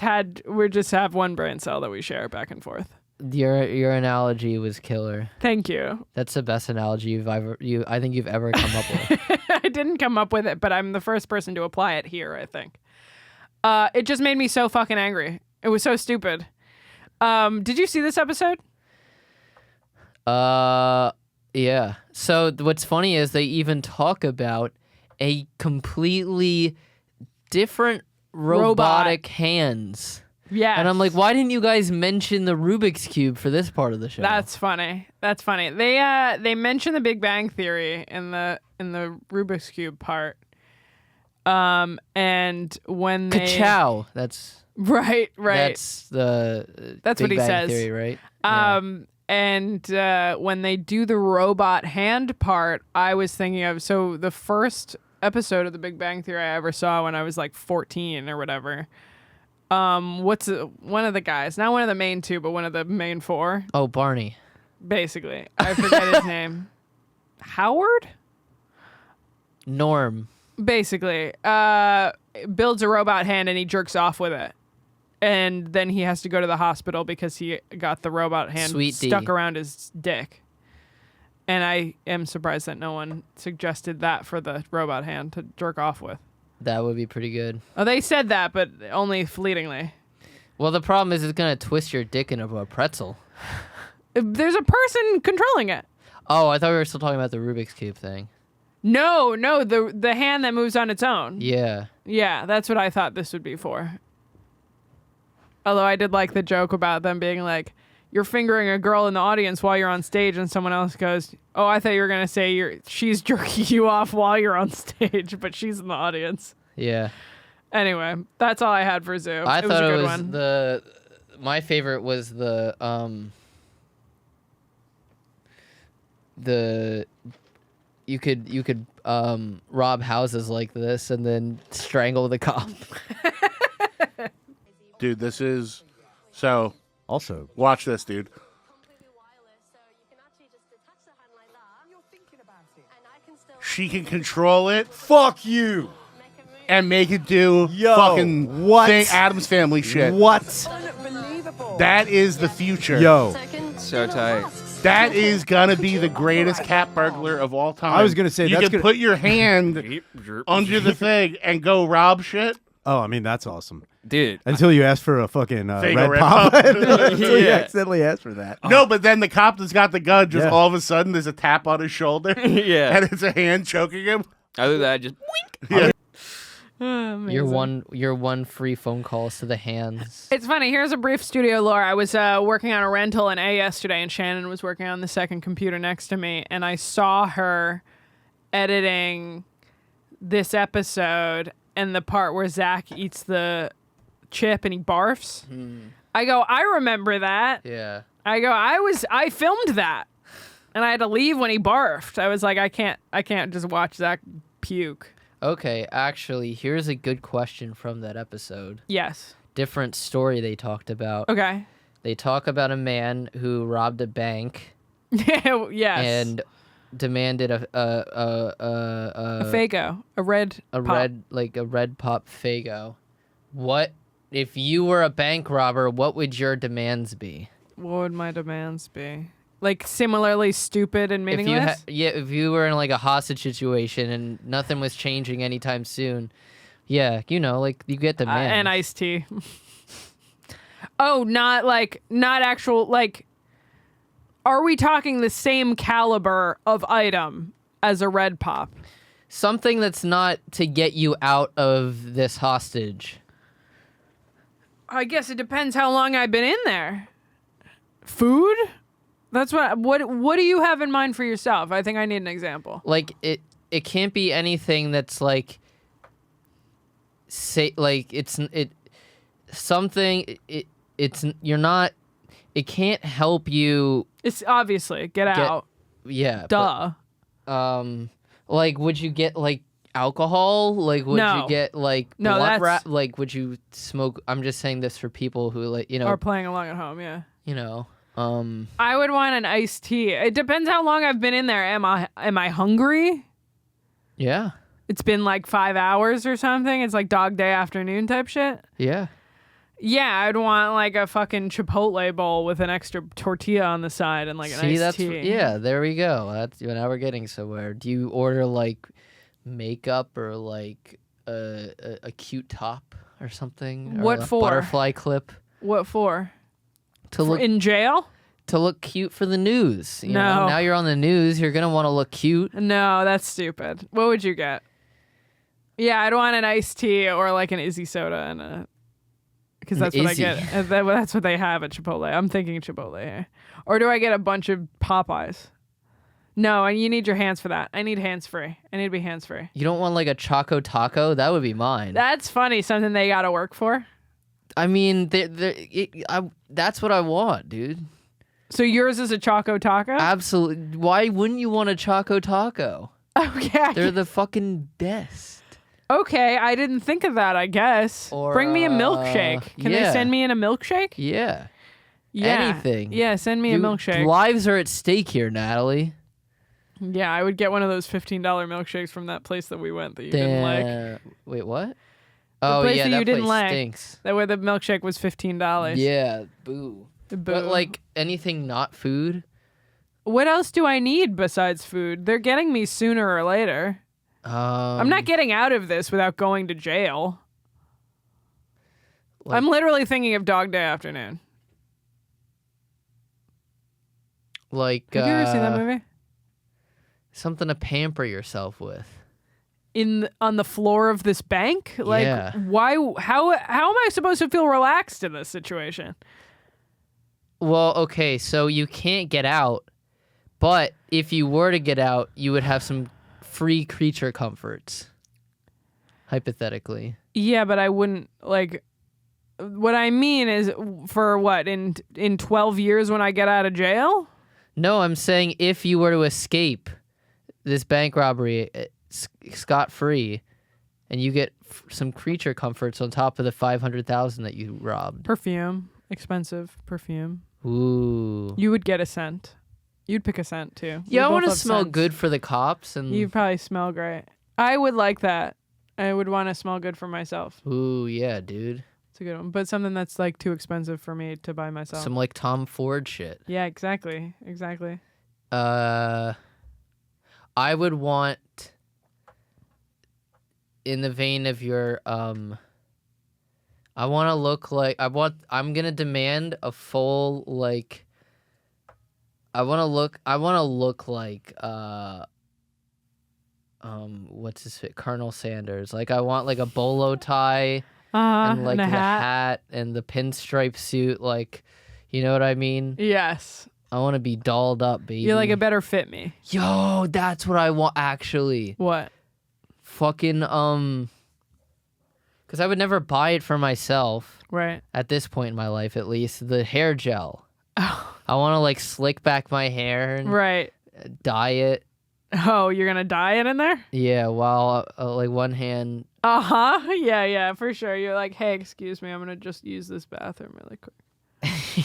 have one brain cell that we share back and forth? Your analogy was killer. Thank you. That's the best analogy I think you've ever come up with. I didn't come up with it, but I'm the first person to apply it here, I think. It just made me so fucking angry. It was so stupid. Did you see this episode? Yeah. So what's funny is they even talk about a completely different robotic hands. Yeah. And I'm like, why didn't you guys mention the Rubik's Cube for this part of the show? That's funny. That's funny. They mention the Big Bang Theory in the Rubik's Cube part. And when they Ka-chow. That's right. That's the That's Big what he Bang says. Theory, right? Yeah. And when they do the robot hand part, I was thinking of the first episode of The Big Bang Theory I ever saw when I was like 14 or whatever. What's one of the guys? Not one of the main two, but one of the main four. Oh, Barney. Basically, I forget his name. Howard? Norm. Basically, builds a robot hand and he jerks off with it. And then he has to go to the hospital because he got the robot hand stuck around his dick. And I am surprised that no one suggested that for the robot hand to jerk off with. That would be pretty good. Oh, they said that, but only fleetingly. Well, the problem is it's going to twist your dick into a pretzel. There's a person controlling it. Oh, I thought we were still talking about the Rubik's Cube thing. No, the hand that moves on its own. Yeah. Yeah, that's what I thought this would be for. Although I did like the joke about them being like, you're fingering a girl in the audience while you're on stage, and someone else goes, oh, I thought you were going to say she's jerking you off while you're on stage, but she's in the audience. Yeah. Anyway, that's all I had for Zoo. I thought it was a good one. My favorite was you could rob houses like this and then strangle the cop. Dude, this is so. Also, watch this, dude. She can control it. Fuck you. And make it do fucking what? Addams Family shit. What? That is the future. Yo. So tight. That is gonna be the greatest cat burglar of all time. I was gonna say you that's can put your hand under the thing and go rob shit. Oh, I mean that's awesome, dude. Until you ask for a fucking red pop. pop. Until you accidentally ask for that. No, but then the cop that's got the gun just all of a sudden there's a tap on his shoulder. Yeah, and it's a hand choking him. Other than that, just wink. Yeah. Your one free phone calls to the hands. It's funny. Here's a brief studio lore. I was working on a rental in A yesterday, and Shannon was working on the second computer next to me, and I saw her editing this episode and the part where Zach eats the chip and he barfs. I go, I remember that. Yeah. I go, I filmed that, and I had to leave when he barfed. I was like, I can't just watch Zach puke. Okay, actually, here's a good question from that episode. Yes. Different story they talked about. Okay. They talk about a man who robbed a bank. Yes. And demanded a Faygo, a red pop Faygo. What if you were a bank robber? What would your demands be? What would my demands be? Like similarly stupid and meaningless? If you were in like a hostage situation and nothing was changing anytime soon, like you get demands. And iced tea. Oh, not actual, like, are we talking the same caliber of item as a red pop? Something that's not to get you out of this hostage. I guess it depends how long I've been in there. Food? That's what do you have in mind for yourself? I think I need an example. Like it can't be anything that's like it can't help you. It's obviously get out. Yeah. Duh. But, like would you get like alcohol? Like would you get like like would you smoke? I'm just saying this for people who are playing along at home, yeah. I would want an iced tea. It depends how long I've been in there. Am I hungry? Yeah. It's been like 5 hours or something. It's like dog day afternoon type shit. Yeah. Yeah, I'd want like a fucking Chipotle bowl with an extra tortilla on the side and like an iced tea. Yeah, there we go. Now we're getting somewhere. Do you order like makeup or like a cute top or something? What or for? Butterfly clip. What for? To look in jail? To look cute for the news. You No. know? Now you're on the news. You're gonna want to look cute. No, that's stupid. What would you get? Yeah, I'd want an iced tea or like an Izzy soda and because that's what I get. That's what they have at Chipotle. I'm thinking Chipotle here. Or do I get a bunch of Popeyes? No, and you need your hands for that. I need hands-free. I need to be hands-free. You don't want like a Choco Taco? That would be mine. That's funny. Something they got to work for. I mean, that's what I want, dude. So yours is a Choco Taco? Absolutely. Why wouldn't you want a Choco Taco? Okay. They're the fucking best. Okay, I didn't think of that, I guess. Or, Bring me a milkshake. Can they yeah. send me in a milkshake? Yeah. Yeah. Anything. Yeah, send me a milkshake. Lives are at stake here, Natalie. Yeah, I would get one of those $15 milkshakes from that place that we went that you didn't like. Wait, what? The Oh, place yeah, that that you didn't place like. stinks. That where the milkshake was $15. Yeah, boo. Boo. But, like, anything not food? What else do I need besides food? They're getting me sooner or later. I'm not getting out of this without going to jail. Like- I'm literally thinking of Dog Day Afternoon. Like, Have you ever seen that movie? something to pamper yourself with. On the floor of this bank? Like, Yeah. why? How am I supposed to feel relaxed in this situation? Well, okay, so you can't get out, but if you were to get out, you would have some free creature comforts. Hypothetically. Yeah, but I wouldn't like. What I mean is, for what in 12 years when I get out of jail? No, I'm saying if you were to escape this bank robbery scot-free, and you get some creature comforts on top of the 500,000 that you robbed. Perfume, expensive perfume. Ooh. You would get a scent. You'd pick a scent too. Yeah, I We want both to have smell scents. good for the cops and. You probably smell great. I would like that. I would want to smell good for myself. Ooh, yeah, dude. It's a good one, but something that's like too expensive for me to buy myself. Some like Tom Ford shit. Yeah, exactly. I would want, in the vein of your I want to look like I'm gonna demand a full like. I want to look like what's his fit? Colonel Sanders. Like I want like a bolo tie and like and a the hat. hat and the pinstripe suit. Like, you know what I mean? Yes, I want to be dolled up, baby. you're like a better fit me. Yo, that's what I want actually. What? Fucking because I would never buy it for myself Right. at this point in my life, at least. The hair gel. I want to like slick back my hair and Right. dye it. Oh, you're gonna dye it in there? Yeah, while like one hand. Yeah, for sure. You're like, hey, excuse me, I'm gonna just use this bathroom really quick.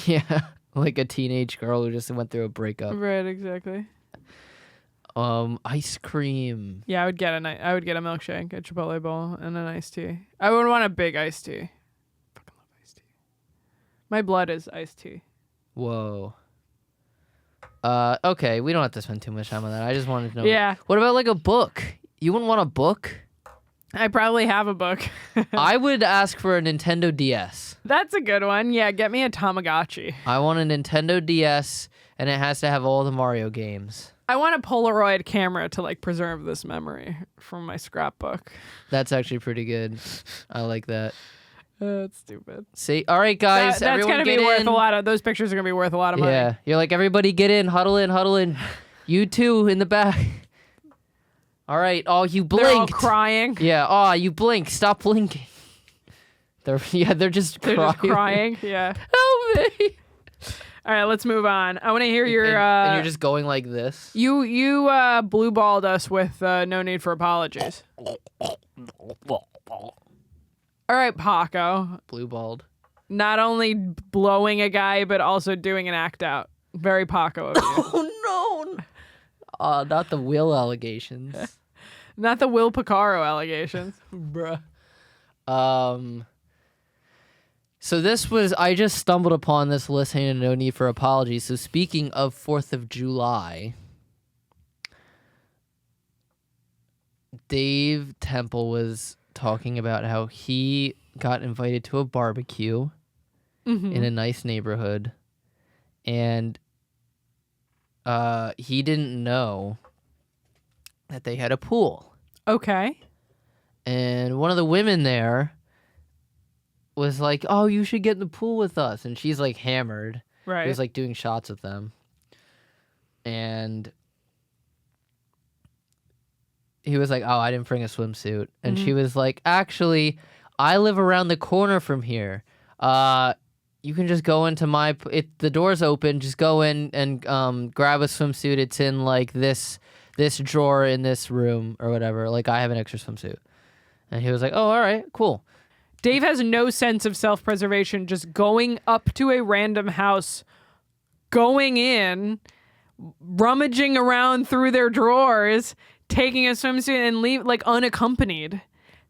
Yeah, like a teenage girl who just went through a breakup. Right, exactly. Ice cream. Yeah, I would get a milkshake, a Chipotle bowl, and an iced tea. I would want a big iced tea. Fucking love iced tea. My blood is iced tea. Whoa. Okay, we don't have to spend too much time on that. I just wanted to know. Yeah. What about like a book? You wouldn't want a book? I probably have a book. I would ask for a Nintendo DS. That's a good one. Yeah, get me a Tamagotchi. I want a Nintendo DS, and it has to have all the Mario games. I want a Polaroid camera to like preserve this memory from my scrapbook. That's actually pretty good. I like that. That's stupid. See, all right, guys, That's everyone gonna get be worth in. a lot of. Those pictures are gonna be worth a lot of money. Yeah, you're like everybody get in, huddle in, huddle in. You too in the back. All right. Oh, you blinked. They're all crying. Yeah. Oh, you blinked. Stop blinking. They're just They're just crying. Yeah. Help me. All right, let's move on. I want to hear your. And you're just going like this. You blue balled us with no need for apologies. All right, Paco. Blue balled. Not only blowing a guy, but also doing an act out. Very Paco of you. Oh no. Not the Will allegations. Not the Will Picaro allegations. Bruh. So this was, I just stumbled upon this list and no need for apologies. So speaking of 4th of July, Dave Temple was talking about how he got invited to a barbecue in a nice neighborhood, and he didn't know that they had a pool. Okay. And one of the women there was like, "Oh, you should get in the pool with us." And she's like hammered. Right. He was like doing shots with them. And he was like, oh, I didn't bring a swimsuit. And she was like, actually, I live around the corner from here. You can just go into the door's open. Just go in and grab a swimsuit. It's in like this drawer in this room or whatever. Like I have an extra swimsuit. And he was like, oh, all right, cool. Dave has no sense of self-preservation, just going up to a random house, going in, rummaging around through their drawers, taking a swimsuit and leave like unaccompanied.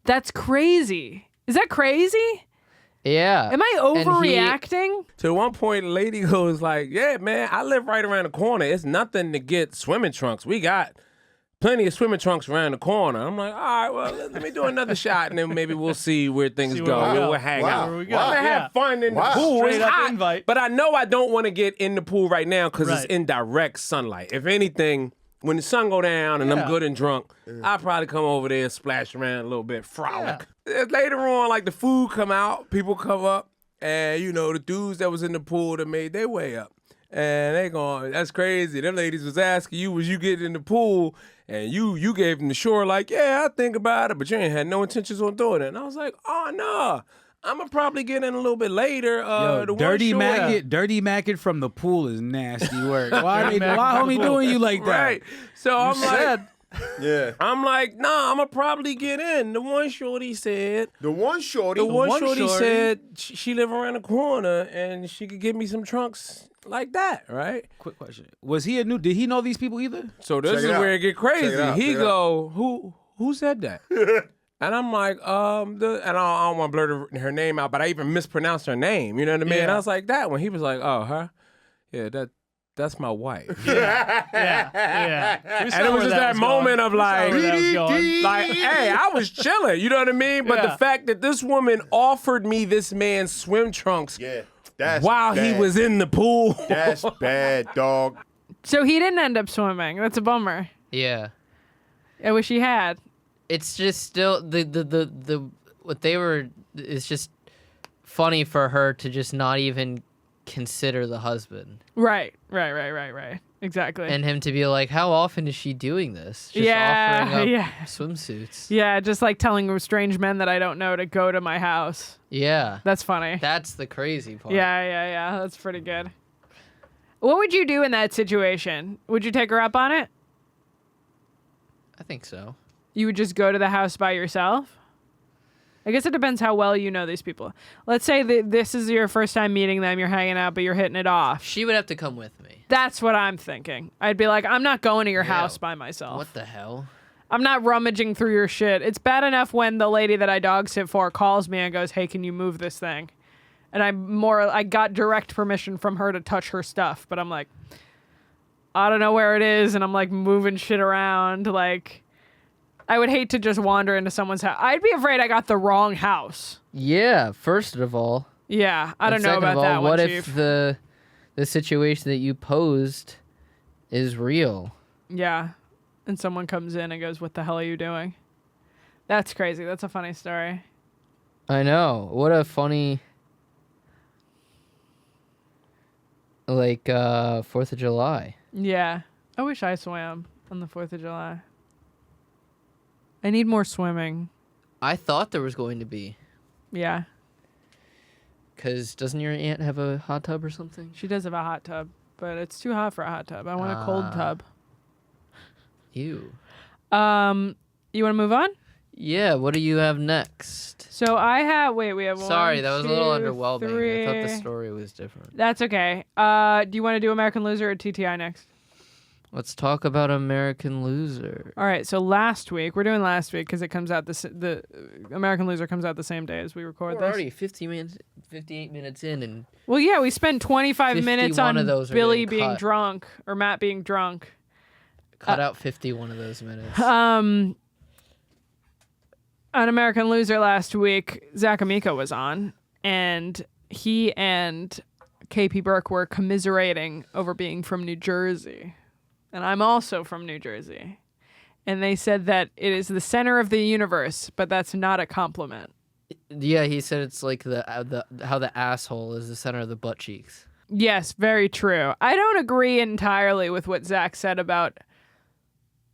That's crazy. Is that crazy? Yeah. Am I overreacting? To one point, the lady goes like, yeah, man, I live right around the corner. It's nothing to get swimming trunks. We got plenty of swimming trunks around the corner. I'm like, all right, well, let me do another shot, and then maybe we'll see where things go. We'll hang out. I'm gonna have fun in the pool. Straight It's up hot, invite. but I know I don't want to get in the pool right now because it's in direct sunlight. If anything, when the sun go down and I'm good and drunk, I'll probably come over there and splash around a little bit, frolic. Later on, like the food come out, people come up, and you know the dudes that was in the pool that made their way up. And they going, that's crazy. Them ladies was asking you, was you getting in the pool? And you gave them the shore like, yeah, I think about it, but you ain't had no intentions on doing it. And I was like, oh, no. I'm going to probably get in a little bit later. Yo, dirty maggot from the pool is nasty work. Why homie doing you like that? Right. So I'm like, I'm like, nah, I'm going to probably get in. The one shorty said said she live around the corner and she could give me some trunks like that, right? Quick question. Was he did he know these people either? So this is where it get crazy. He go, who said that? And I'm like, and I don't want to blur her name out, but I even mispronounced her name. You know what I mean? Yeah. And I was like, that one. He was like, oh, her? Yeah, that's my wife. Yeah. And it was just that moment of like, hey, I was chilling. You know what I mean? But the fact that this woman offered me this man's swim trunks while he was in the pool. That's bad, dog. So he didn't end up swimming. That's a bummer. Yeah. I wish he had. It's just still the what they were. It's just funny for her to just not even consider the husband. Right. Exactly. And him to be like, how often is she doing this? Just offering up swimsuits. Yeah, just like telling strange men that I don't know to go to my house. Yeah. That's funny. That's the crazy part. Yeah. That's pretty good. What would you do in that situation? Would you take her up on it? I think so. You would just go to the house by yourself? I guess it depends how well you know these people. Let's say that this is your first time meeting them, you're hanging out, but you're hitting it off. She would have to come with me. That's what I'm thinking. I'd be like, I'm not going to your house by myself. What the hell? I'm not rummaging through your shit. It's bad enough when the lady that I dog sit for calls me and goes, hey, can you move this thing? And I got direct permission from her to touch her stuff, but I'm like, I don't know where it is, and I'm like moving shit around, like... I would hate to just wander into someone's house. I'd be afraid I got the wrong house. Yeah, first of all. Yeah, I don't know about that one, what Chief. if the situation that you posed is real? Yeah, and someone comes in and goes, what the hell are you doing? That's crazy. That's a funny story. I know. What a funny... 4th of July. Yeah. I wish I swam on the 4th of July. I need more swimming. I thought there was going to be. Yeah. Because doesn't your aunt have a hot tub or something? She does have a hot tub, but it's too hot for a hot tub. I want a cold tub. Ew. You want to move on? Yeah, what do you have next? So I have... Wait, we have one, Sorry, that was a little 2, underwhelming. 3. I thought the story was different. That's okay. Do you want to do American Loser or TTI next? Let's talk about American Loser. All right, so last week, we're doing last week because it comes out the American Loser comes out the same day as we record We're this. already 58 minutes in, and Well, yeah, we spent 25 minutes 51 on of those are Billy getting being cut. drunk or Matt being drunk. cut out 51 of those minutes. On American Loser last week, Zach Amico was on, and he and KP Burke were commiserating over being from New Jersey. And I'm also from New Jersey. And they said that it is the center of the universe, but that's not a compliment. Yeah, he said it's like how the asshole is the center of the butt cheeks. Yes, very true. I don't agree entirely with what Zach said about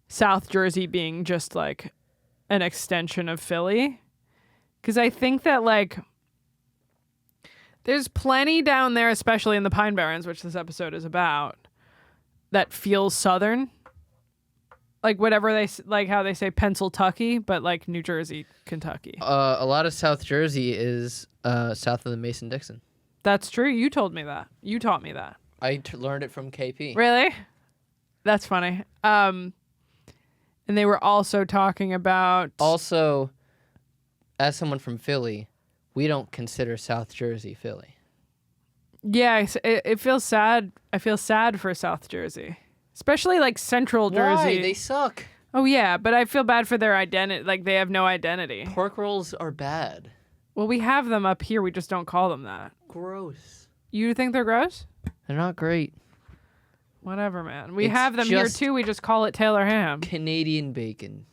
South Jersey being just like an extension of Philly. Because I think that like there's plenty down there, especially in the Pine Barrens, which this episode is about, that feels Southern. Like whatever like how they say Pennsyltucky, but like New Jersey, Kentucky. A lot of South Jersey is south of the Mason-Dixon. That's true. You told me that. You taught me that. I learned it from KP. Really? That's funny. And they were also talking about... Also, as someone from Philly, we don't consider South Jersey Philly. Yeah, it feels sad. I feel sad for South Jersey. Especially like Central Jersey. Why? They suck. Oh, yeah, but I feel bad for their identity. Like, they have no identity. Pork rolls are bad. Well, we have them up here. We just don't call them that. Gross. You think they're gross? They're not great. Whatever, man. We It's have them here, just too. We just call it Taylor ham. Canadian bacon.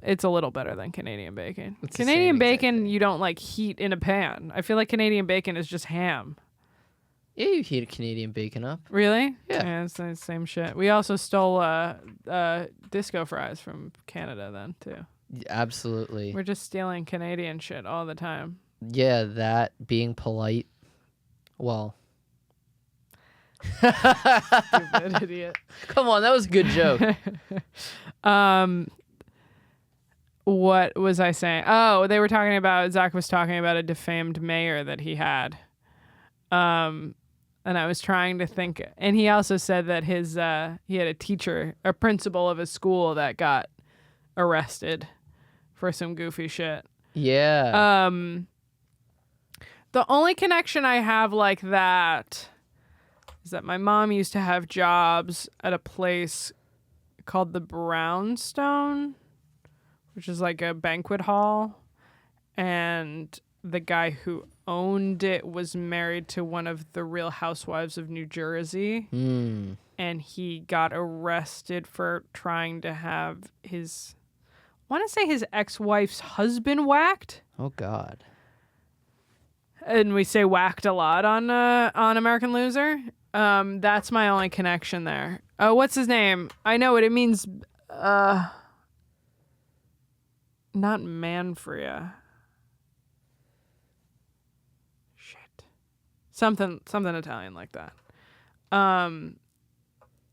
It's a little better than Canadian bacon. It's the Canadian same exact bacon, thing. you don't, like, heat in a pan. I feel like Canadian bacon is just ham. Yeah, you heat Canadian bacon up. Really? Yeah. It's the same shit. We also stole disco fries from Canada then, too. Absolutely. We're just stealing Canadian shit all the time. Yeah, that being polite. Well. Stupid idiot. Come on, that was a good joke. What was I saying? Oh, they were talking about, Zach was talking about a defamed mayor that he had. And I was trying to think, and he also said that his he had a teacher, a principal of his school that got arrested for some goofy shit. Yeah. The only connection I have like that is that my mom used to have jobs at a place called the Brownstone, which is like a banquet hall, and the guy who owned it was married to one of the Real Housewives of New Jersey. And he got arrested for trying to have his, I want to say his ex-wife's husband whacked. Oh, God. And we say whacked a lot on American Loser. That's my only connection there. Oh, what's his name? I know it. It means not Manfria. Shit. Something Italian like that.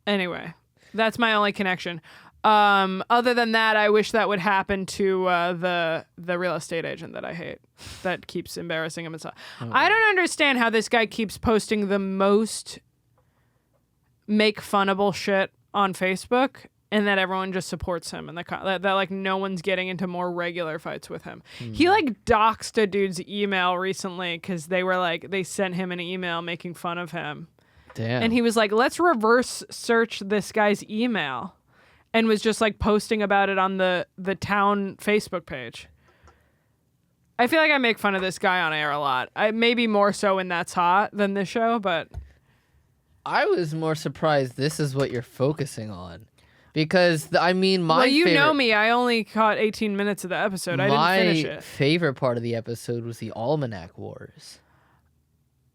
Anyway, that's my only connection. Other than that, I wish that would happen to the real estate agent that I hate, that keeps embarrassing himself. I don't understand how this guy keeps posting the most make funnable shit on Facebook, and that everyone just supports him, and that like no one's getting into more regular fights with him. He like doxed a dude's email recently because they sent him an email making fun of him. Damn. And he was like, let's reverse search this guy's email. And was just like posting about it on the town Facebook page. I feel like I make fun of this guy on air a lot. Maybe more so when That's Hot than this show, but I was more surprised this is what you're focusing on. Because, my well, you favorite... know me. I only caught 18 minutes of the episode. I didn't finish My it. favorite part of the episode was the Almanac Wars.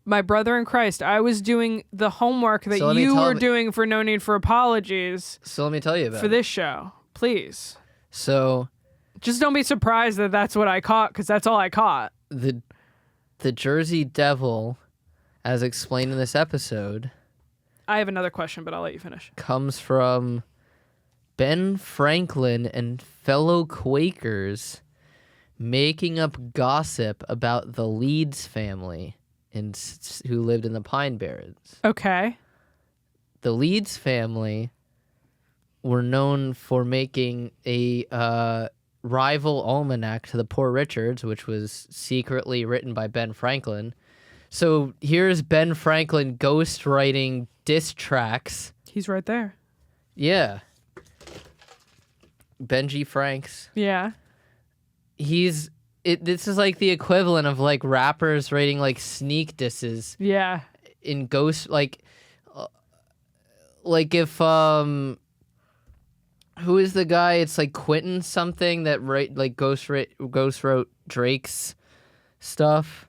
My brother in Christ, I was doing the homework that So let me you tell were me- doing for No Need for Apologies So let me tell you about for it. this show. Please. So Just don't be surprised that that's what I caught, because that's all I caught. the Jersey Devil, as explained in this episode, I have another question, but I'll let you finish. comes from Ben Franklin and fellow Quakers making up gossip about the Leeds family who lived in the Pine Barrens. Okay. The Leeds family were known for making a rival almanac to the Poor Richards, which was secretly written by Ben Franklin. So here's Ben Franklin ghostwriting diss tracks. He's right there. Yeah. Benji Franks. Yeah. This is like the equivalent of like rappers writing like sneak disses Yeah. in ghost, like if who is the guy? It's like Quentin something that ghost wrote Drake's stuff.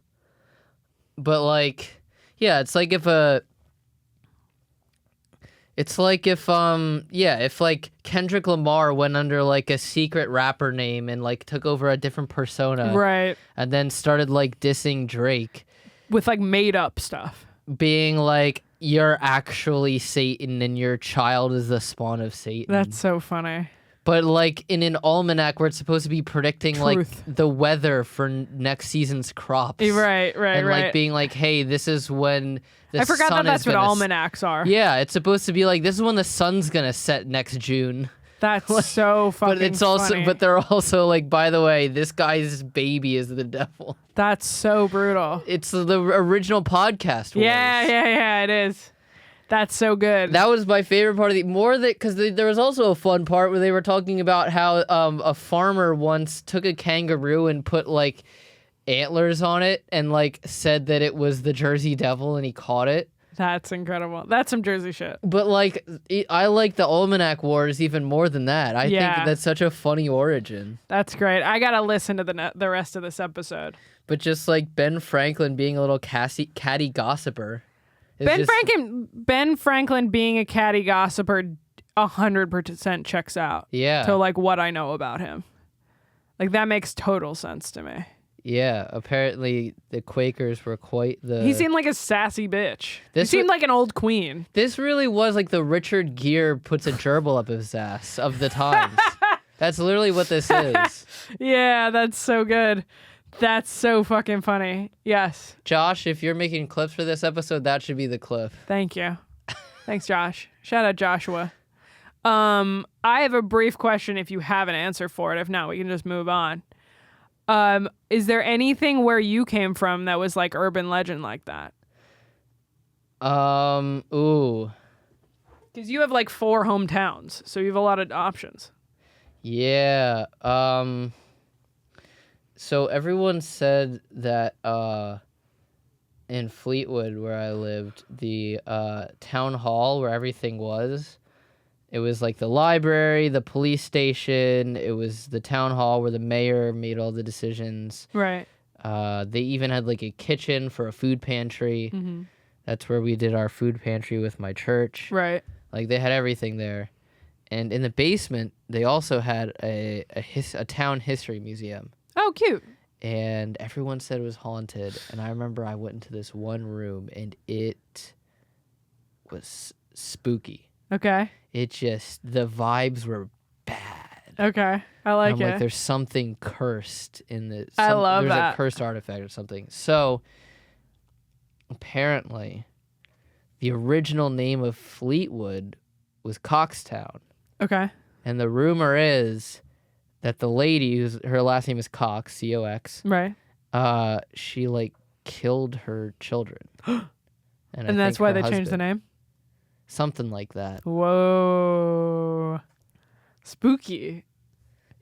But like, yeah, it's like if It's like if if like Kendrick Lamar went under like a secret rapper name and like took over a different persona, Right. and then started like dissing Drake, With like made up stuff. being like, you're actually Satan and your child is the spawn of Satan. That's so funny. But like in an almanac where it's supposed to be predicting like Truth. the weather for next season's crops. Right, And like being like, hey, this is when the I forgot sun that that's is what gonna almanacs are. Yeah, it's supposed to be like, this is when the sun's gonna set next June. That's so fucking But it's also, funny. but they're also like, by the way, this guy's baby is the devil. That's so brutal. It's the original podcast. Yeah, it is. That's so good. That was my favorite part of because there was also a fun part where they were talking about how a farmer once took a kangaroo and put like antlers on it and like said that it was the Jersey Devil and he caught it. That's incredible. That's some Jersey shit. But like, I like the Almanac Wars even more than that. I think that's such a funny origin. That's great. I gotta listen to the rest of this episode. But just like Ben Franklin being a little catty gossiper. Ben Franklin being a catty gossiper 100% checks out. Yeah. To like what I know about him. Like that makes total sense to me. Yeah, apparently the Quakers were quite the... He seemed like a sassy bitch. He This seemed like an old queen. This really was like the Richard Gere puts a gerbil up his ass of the times. That's literally what this is. Yeah, that's so good. That's so fucking funny. Yes. Josh, if you're making clips for this episode, that should be the clip. Thank you. Thanks, Josh. Shout out Joshua. I have a brief question if you have an answer for it. If not, we can just move on. Is there anything where you came from that was like urban legend like that? Ooh. Because you have like 4 hometowns, so you have a lot of options. Yeah. So everyone said that in Fleetwood, where I lived, the town hall where everything was, it was like the library, the police station. It was the town hall where the mayor made all the decisions. Right. They even had like a kitchen for a food pantry. Mm-hmm. That's where we did our food pantry with my church. Right. Like they had everything there. And in the basement, they also had a town history museum. Oh, cute. And everyone said it was haunted. And I remember I went into this one room and it was spooky. Okay. It just, the vibes were bad. Okay. I like I'm it. like, there's something cursed in the... I love there's that. a cursed artifact or something. So, apparently, the original name of Fleetwood was Coxtown. Okay. And the rumor is that the lady, her last name is Cox, C-O-X, Right. she, like, killed her children. And that's why they changed the name? Something like that. Whoa. Spooky.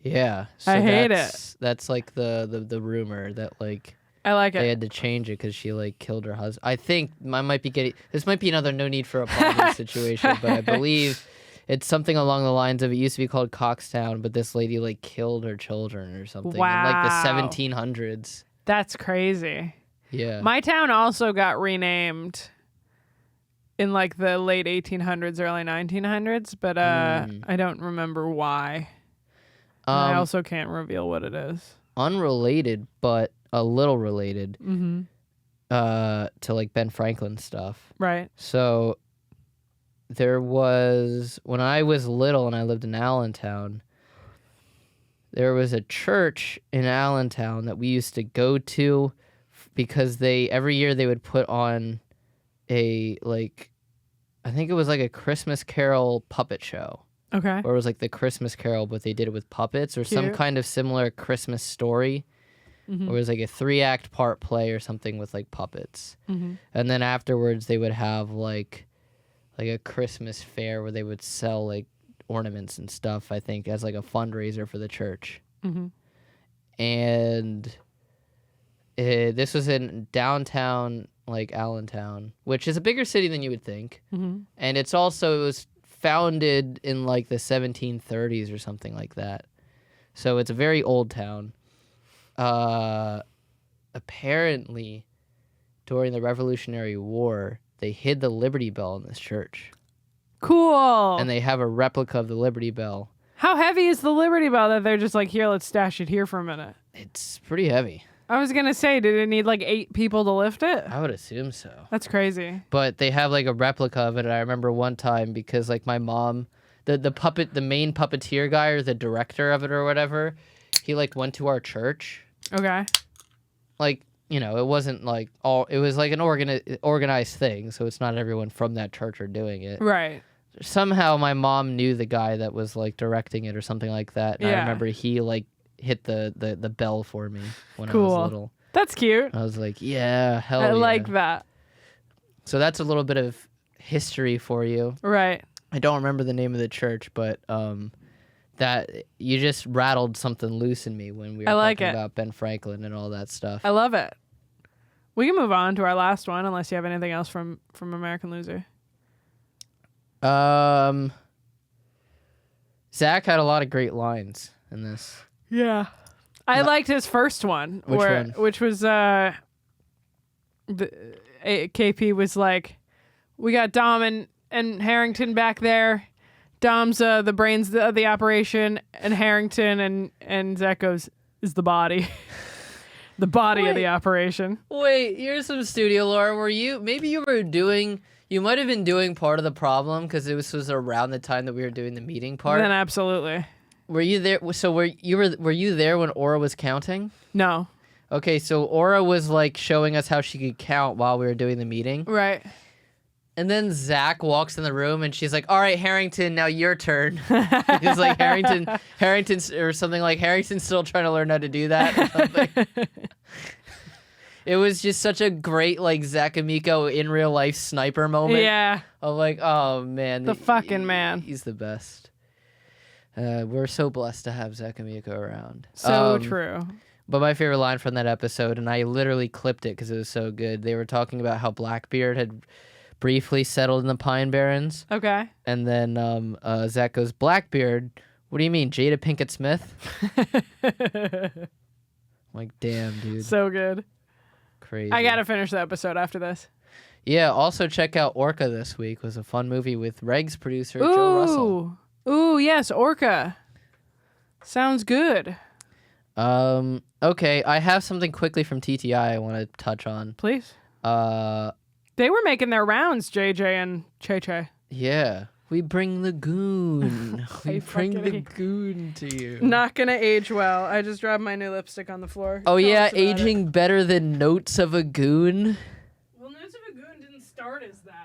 Yeah. So I hate it. That's, like, the rumor that, like... I like They it. had to change it because she like killed her husband. I think I might be getting this might be another no need for apology situation, but I believe it's something along the lines of it used to be called Coxtown, but this lady like killed her children or something in like the Wow. 1700s. That's crazy. Yeah. My town also got renamed in like the late 1800s, early 1900s, but I don't remember why. And I also can't reveal what it is. Unrelated, but a little related to like Ben Franklin stuff. Right. So there was, when I was little and I lived in Allentown, there was a church in Allentown that we used to go to because every year they would put on a like, I think it was like a Christmas Carol puppet show. Okay. Or it was like the Christmas Carol, but they did it with puppets or some Cute. kind of similar Christmas story. Mm-hmm. Or it was like a 3-act part play or something with like puppets. Mm-hmm. And then afterwards they would have like a Christmas fair where they would sell like ornaments and stuff, I think, as like a fundraiser for the church. Mm-hmm. And this was in downtown like Allentown, which is a bigger city than you would think. Mm-hmm. And it was founded in like the 1730s or something like that. So it's a very old town. Apparently, during the Revolutionary War, they hid the Liberty Bell in this church. Cool. and they have a replica of the Liberty Bell. How heavy is the Liberty Bell that they're just like, here, let's stash it here for a minute? It's pretty heavy. I was going to say, did it need like 8 people to lift it? I would assume so. That's crazy. But they have like a replica of it. And I remember one time because like my mom, the main puppeteer guy or the director of it or whatever, he like went to our church. Okay. Like, you know, it wasn't like it was like an organized thing. So it's not everyone from that church are doing it. Right. Somehow my mom knew the guy that was like directing it or something like that. And I Yeah. remember he like hit the bell for me when I Cool. was little. That's cute. I was like, yeah, hell I yeah. like that. So that's a little bit of history for you. Right. I don't remember the name of the church, but that you just rattled something loose in me when we were I like talking it. about Ben Franklin and all that stuff. I love it. We can move on to our last one unless you have anything else from American Loser. Zach had a lot of great lines in this. Yeah. I liked his first one. Which one? Which was KP was like, we got Dom and Harrington back there. Dom's the brains of the operation, and Harrington and Zach goes, is the body. The body of the operation. Wait, here's some studio lore. You might have been doing part of the problem because this was around the time that we were doing the meeting part. Then absolutely. Were you there? So were you there when Aura was counting? No. Okay, so Aura was like showing us how she could count while we were doing the meeting. Right. And then Zach walks in the room and she's like, all right, Harrington, now your turn. It's like Harrington's or something like Harrington's still trying to learn how to do that or something. It was just such a great like Zach Amico in real life sniper moment. Yeah. Of like, oh man. The fucking man. He's the best. We're so blessed to have Zach Amico around. So true. But my favorite line from that episode, and I literally clipped it because it was so good. They were talking about how Blackbeard had briefly settled in the Pine Barrens. Okay. And then Zach goes, Blackbeard? What do you mean, Jada Pinkett Smith? I'm like, damn, dude. So good. Crazy. I gotta finish the episode after this. Yeah, also check out Orca this week. It was a fun movie with Reg's producer, Joe Russell. Ooh, yes, Orca. Sounds good. Okay, I have something quickly from TTI I want to touch on. Please. They were making their rounds, JJ and Che. Yeah. We bring the goon. We bring fucking the hate- goon to you. Not gonna age well. I just dropped my new lipstick on the floor. Oh Tell yeah, us about aging better than Notes of a Goon. Well, Notes of a Goon didn't start as that.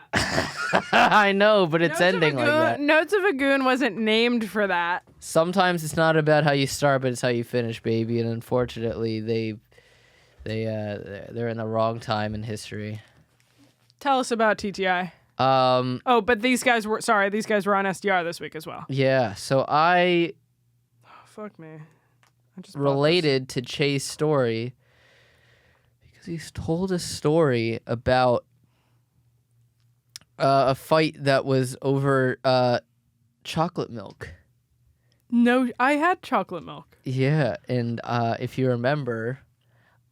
I know, but it's ending like that. Notes of a Goon wasn't named for that. Sometimes it's not about how you start, but it's how you finish, baby. And unfortunately, they're in the wrong time in history. Tell us about TTI. Oh, but these guys were on SDR this week as well. Yeah, so I Fuck me. I just related to Che's story because he's told a story about a fight that was over chocolate milk. No, I had chocolate milk. Yeah, and if you remember,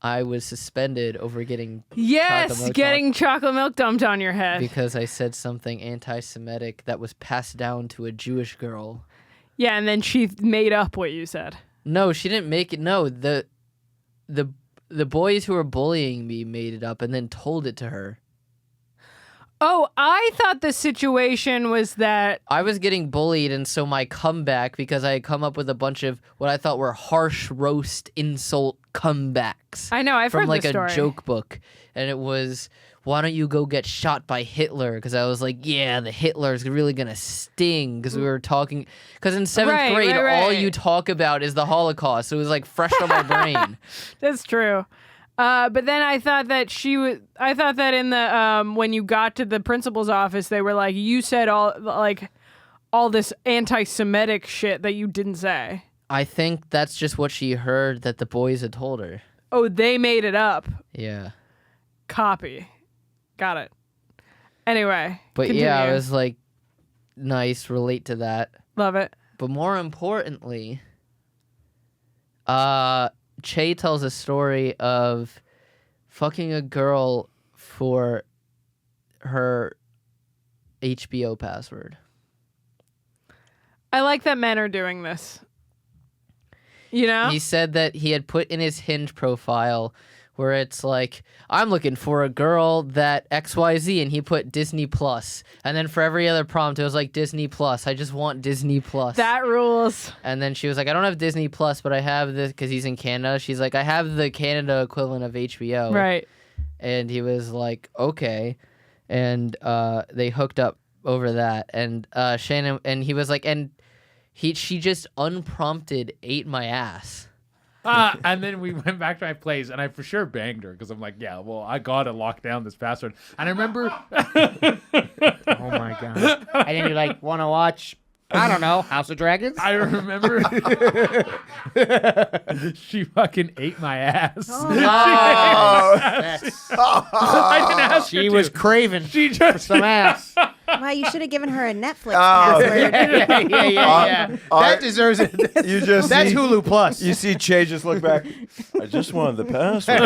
I was suspended over getting Yes, getting chocolate milk dumped on your head. because I said something anti-Semitic that was passed down to a Jewish girl. Yeah, and then she made up what you said. No, she didn't make it. No, the boys who were bullying me made it up and then told it to her. Oh, I thought the situation was that... I was getting bullied, and so my comeback, because I had come up with a bunch of what I thought were harsh roast insult comebacks. I know, I've from heard like this story. a joke book, and it was, why don't you go get shot by Hitler? Because I was like, yeah, the Hitler's really gonna sting. Because we were talking, because in seventh grade, all you talk about is the Holocaust. So it was like fresh on my brain. That's true. But then I thought that I thought that in the when you got to the principal's office, they were like, you said all this anti-Semitic shit that you didn't say. I think that's just what she heard that the boys had told her. Oh, they made it up. Yeah. Copy. Got it. Anyway. But continue. yeah, I was like, nice, relate to that. Love it. But more importantly, Che tells a story of fucking a girl for her HBO password. I like that men are doing this. You know? He said that he had put in his Hinge profile where it's like, I'm looking for a girl that XYZ, and he put Disney Plus. And then for every other prompt, it was like Disney Plus. I just want Disney Plus. That rules. And then she was like, I don't have Disney Plus, but I have this, because he's in Canada. She's like, I have the Canada equivalent of HBO. Right. And he was like, okay. And they hooked up over that. And Shannon, and he was like, and she just unprompted ate my ass. And then we went back to my place, and I for sure banged her because I'm like, yeah, well, I gotta lock down this password. And I remember, Oh my god! And then you like want to watch? I don't know, House of Dragons. I remember she fucking ate my ass. Oh, I didn't ask her she to. was craving She for just some ass. Wow, you should have given her a Netflix password. Yeah. That deserves it. You just That's see, Hulu Plus. You see Che just look back. I just wanted the password.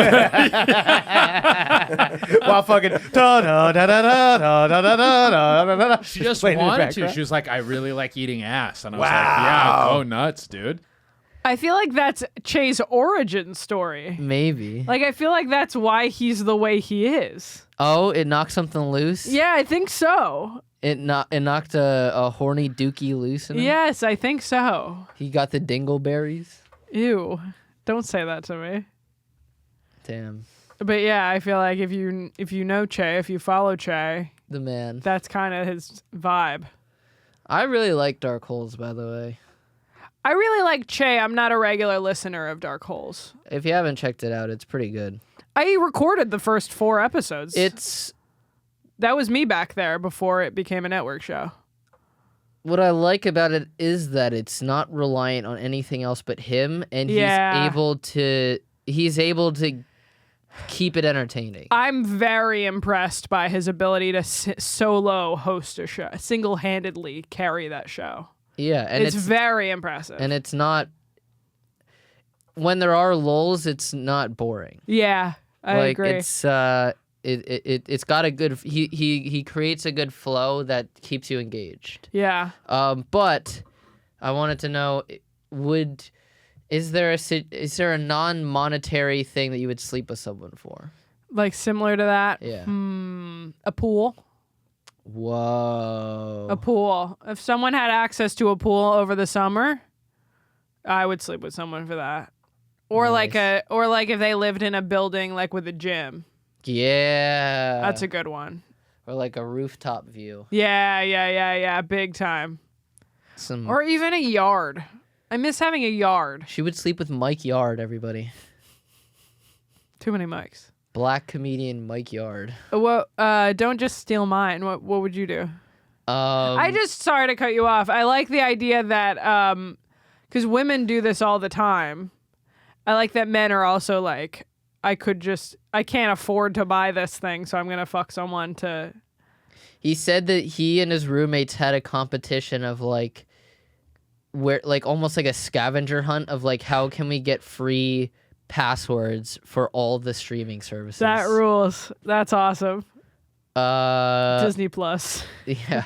While fucking da da da da da da da da da da da. She just playing in the wanted to. background. She was like, I really like eating ass. And I was like, yeah, go nuts, dude. I feel like that's Che's origin story. Maybe. Like, I feel like that's why he's the way he is. Oh, it knocked something loose? Yeah, I think so. It knocked a horny dookie loose in him? Yes, I think so. He got the dingleberries? Ew. Don't say that to me. Damn. But yeah, I feel like if you know Che, if you follow Che, The man. that's kind of his vibe. I really like Dark Holes, by the way. I really like Che. I'm not a regular listener of Dark Holes. If you haven't checked it out, it's pretty good. I recorded the first 4 episodes. That was me back there before it became a network show. What I like about it is that it's not reliant on anything else but him, and Yeah. he's able to keep it entertaining. I'm very impressed by his ability to solo host a show, single-handedly carry that show. Yeah, and it's very impressive. And it's not, when there are lulls, it's not boring. Yeah, I agree. It's it's got a good he creates a good flow that keeps you engaged. Yeah. But I wanted to know, is there a non-monetary thing that you would sleep with someone for? Like similar to that? Yeah. A pool. Whoa. A pool. If someone had access to a pool over the summer, I would sleep with someone for that. Or like if they lived in a building like with a gym. Yeah. That's a good one. Or like a rooftop view. Yeah. Big time. Or even a yard. I miss having a yard. She would sleep with Mike Yard, everybody. Too many mics. Black comedian Mike Yard. Don't just steal mine. What would you do? Sorry to cut you off. I like the idea that because women do this all the time. I like that men are also like, I can't afford to buy this thing, so I'm gonna fuck someone to. He said that he and his roommates had a competition of like, where like almost like a scavenger hunt of like, how can we get free passwords for all the streaming services. That rules. That's awesome. Disney Plus. Yeah.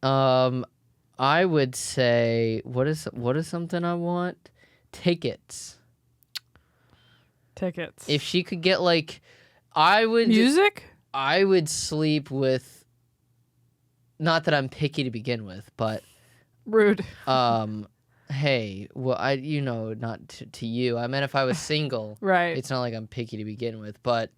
I would say what is something I want? Tickets. If she could get like, I would music. I would sleep with. Not that I'm picky to begin with, but rude. Hey, well, not to you. I meant if I was single, right? It's not like I'm picky to begin with, but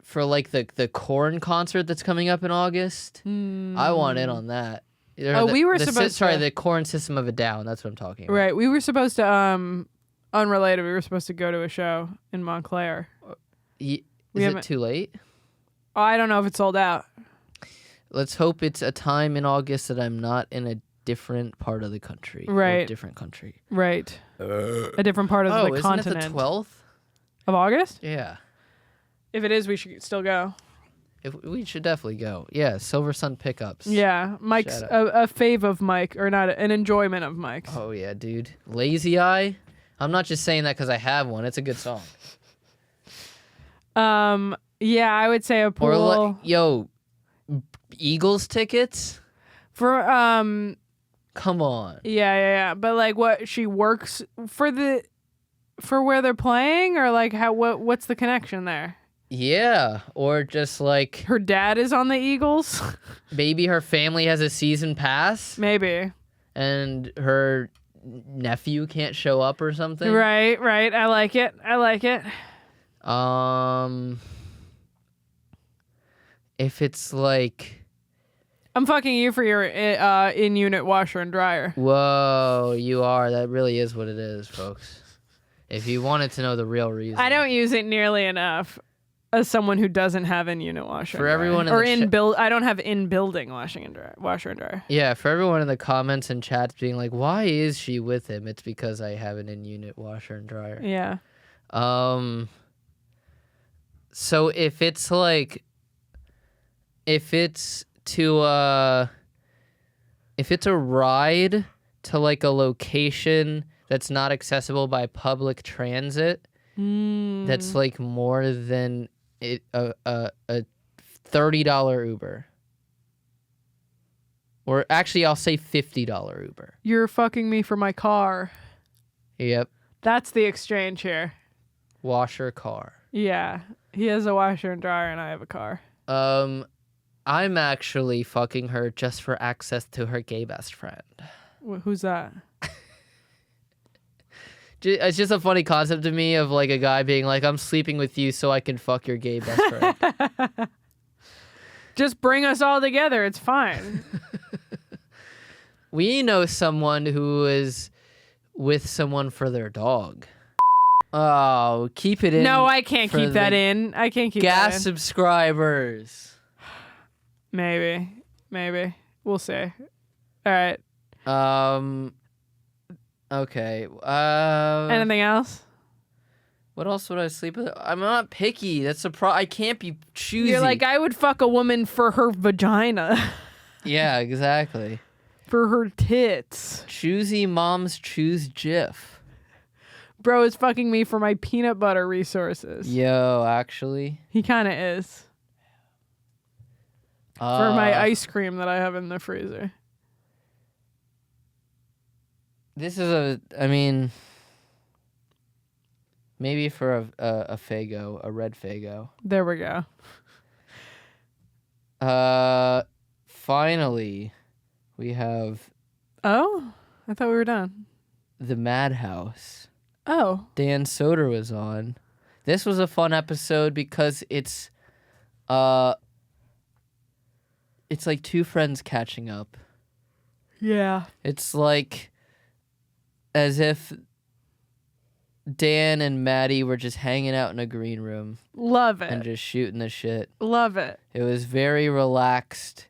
for like the Korn concert that's coming up in August, I want in on that. The Korn System of a Down. That's what I'm talking about. Right. We were supposed to unrelated. We were supposed to go to a show in Montclair. Is it too late? Oh, I don't know if it's sold out. Let's hope it's a time in August that I'm not in a different part of the country. Right. Or a different country. Right. A different part of the continent. Isn't it the 12th? Of August? Yeah. If it is, we should still go. We should definitely go. Yeah, Silver Sun Pickups. Yeah, Mike's a fave of Mike, or not an enjoyment of Mike's. Oh, yeah, dude. Lazy Eye? I'm not just saying that because I have one. It's a good song. Yeah, I would say a pool. Eagles tickets? For Come on. yeah. But like, what she works for where they're playing, or like what's the connection there? Yeah, or just like Her dad is on the Eagles. maybe her family has a season pass Maybe. and her nephew can't show up or something. Right. I like it. If it's like, I'm fucking you for your in-unit washer and dryer. whoa, you are. That really is what it is, folks. If you wanted to know the real reason. I don't use it nearly enough as someone who doesn't have in-unit washer. For and everyone dryer. in the I don't have in-building washer and dryer. Yeah, for everyone in the comments and chats being like, why is she with him? It's because I have an in-unit washer and dryer. Yeah. So if it's like, if it's a ride to like a location that's not accessible by public transit, that's like more than a $30 Uber. Or actually, I'll say $50 Uber. You're fucking me for my car. Yep. That's the exchange here. Washer car. Yeah. He has a washer and dryer and I have a car. I'm actually fucking her just for access to her gay best friend. Who's that? It's just a funny concept to me of like a guy being like, I'm sleeping with you so I can fuck your gay best friend. Just bring us all together. It's fine. We know someone who is with someone for their dog. Oh, keep it in. No, I can't for keep that the in. I can't keep GaS that in. subscribers. Maybe. We'll see. All right. Okay. Anything else? What else would I sleep with? I'm not picky. That's a I can't be choosy. You're like, I would fuck a woman for her vagina. Yeah, exactly. For her tits. Choosy moms choose Jif. Bro is fucking me for my peanut butter resources. Yo, actually. He kind of is. For my ice cream that I have in the freezer. This is maybe for a Faygo, a red Faygo. There we go. Finally, we have Oh? I thought we were done. the Madhouse. Oh. Dan Soder was on. This was a fun episode because it's like two friends catching up. Yeah. It's like as if Dan and Maddie were just hanging out in a green room. Love And it. just shooting the shit. Love it. It was very relaxed,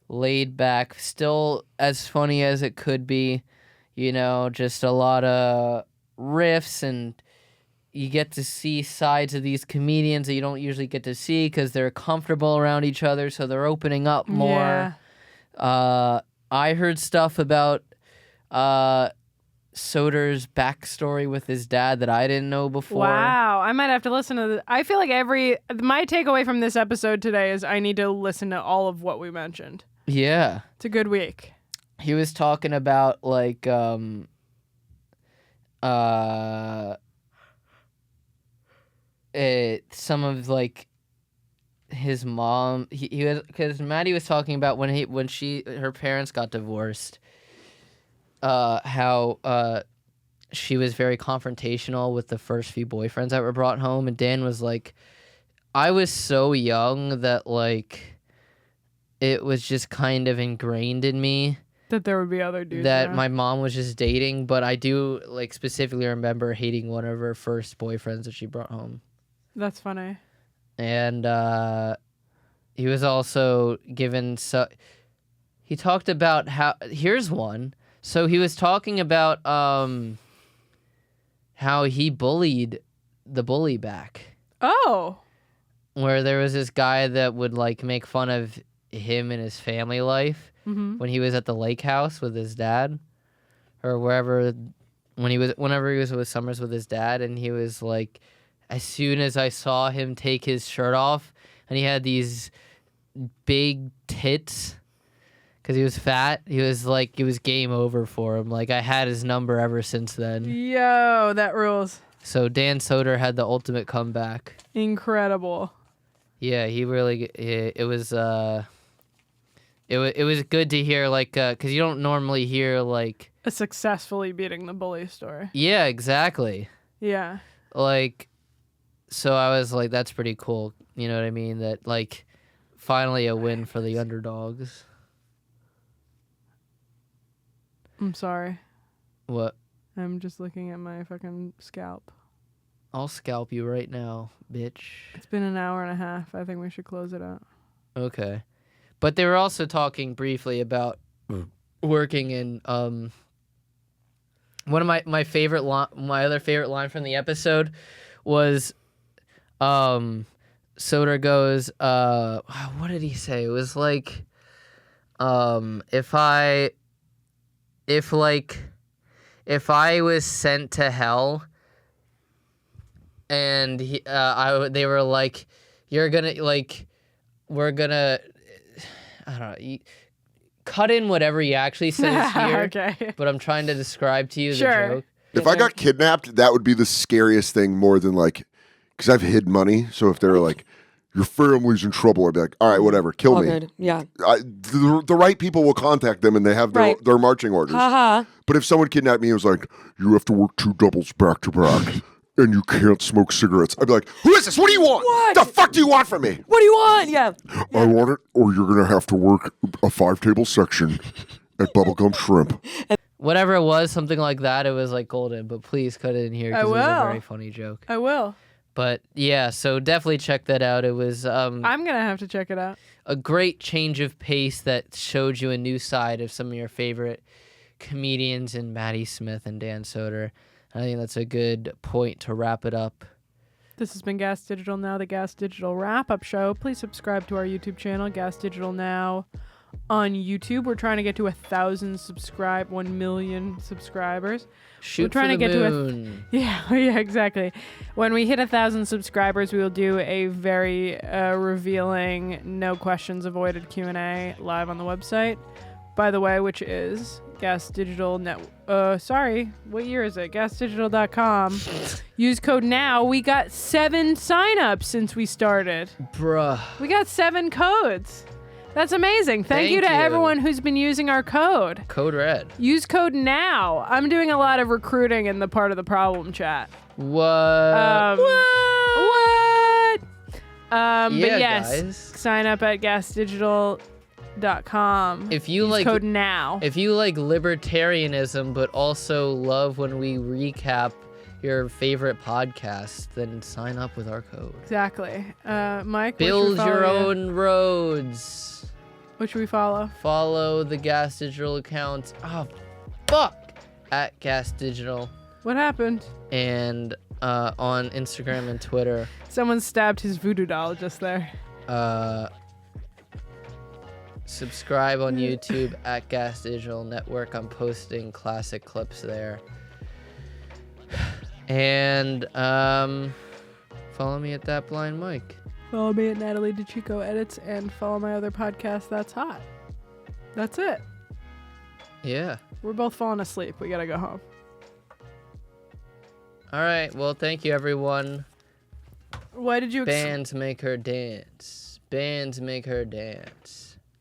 laid back, still as funny as it could be. You know, just a lot of riffs, and you get to see sides of these comedians that you don't usually get to see because they're comfortable around each other, so they're opening up more. Yeah. I heard stuff about Soder's backstory with his dad that I didn't know before. Wow. I might have to listen to this. I feel like my takeaway from this episode today is I need to listen to all of what we mentioned. Yeah. It's a good week. He was talking about like some of like his mom. He was, because Maddie was talking about when her parents got divorced. How she was very confrontational with the first few boyfriends that were brought home, and Dan was like, I was so young that like it was just kind of ingrained in me that there would be other dudes that around. my mom was just dating, but I do like specifically remember hating one of her first boyfriends that she brought home. That's funny. And he was also given he talked about here's one. So he was talking about how he bullied the bully back. Oh. Where there was this guy that would like make fun of him and his family life when he was at the lake house with his dad, or wherever whenever he was with Summers with his dad, and he was like, as soon as I saw him take his shirt off, and he had these big tits because he was fat. He was like, it was game over for him. Like, I had his number ever since then. Yo, that rules. So Dan Soder had the ultimate comeback. Incredible. Yeah, he really. It was. It was good to hear, like, because you don't normally hear like A successfully beating the bully story. Yeah, exactly. Yeah. Like, so I was like, that's pretty cool. You know what I mean? That, like, finally a win for the underdogs. I'm sorry. What? I'm just looking at my fucking scalp. I'll scalp you right now, bitch. It's been an hour and a half. I think we should close it out. Okay. But they were also talking briefly about working in one of my other favorite line from the episode was Soder goes, what did he say? It was like, if I was sent to hell and they were like, you're gonna, like, we're gonna, I don't know, cut in whatever he actually says here. Okay. But I'm trying to describe to you the joke. If I got kidnapped, that would be the scariest thing more than like, because I've hid money. So if they were like, your family's in trouble, I'd be like, all right, whatever, kill All me. good. Yeah. The right people will contact them and they have their marching orders. Haha. But if someone kidnapped me and was like, you have to work 2 doubles back to back and you can't smoke cigarettes, I'd be like, who is this? What do you want? What? The fuck do you want from me? What do you want? Yeah. I want it, or you're going to have to work a 5-table section at Bubblegum Shrimp. Whatever it was, something like that, it was like golden. But please cut it in here I because it was a will. very funny joke. I will. But yeah, so definitely check that out. It was I'm going to have to check it out. a great change of pace that showed you a new side of some of your favorite comedians in Maddie Smith and Dan Soder. I think that's a good point to wrap it up. This has been Gas Digital Now, the Gas Digital Wrap-Up Show. Please subscribe to our YouTube channel, Gas Digital Now, on YouTube. We're trying to get to 1 million subscribers. Shoot We're trying for to the get moon. yeah, exactly. When we hit 1,000 subscribers, we will do a very revealing, no questions avoided Q&A live on the website. By the way, which is Gas Digital Net. What year is it? GasDigital.com. Use code NOW. We got 7 signups since we started. Bruh. We got 7 codes. That's amazing. Thank you to everyone who's been using our code. Code red. Use code NOW. I'm doing a lot of recruiting in the part of the problem chat. What? What? Yeah, But yes, guys. sign up at gasdigital.com. If you Use like code NOW. If you like libertarianism but also love when we recap your favorite podcast, then sign up with our code. Exactly. Mike, Build what should we your follow you? own roads. What should we follow? Follow the Gas Digital account. Oh, fuck. At Gas Digital. What happened? And on Instagram and Twitter. Someone stabbed his voodoo doll just there. Subscribe on YouTube at Gas Digital Network. I'm posting classic clips there. And follow me at That Blind Mike. Follow me at Natalie DeChico Edits and follow my other podcast, That's Hot. That's it. Yeah. We're both falling asleep. We gotta go home. All right. Well, thank you, everyone. Why did you... Bands make her dance. Bands make her dance.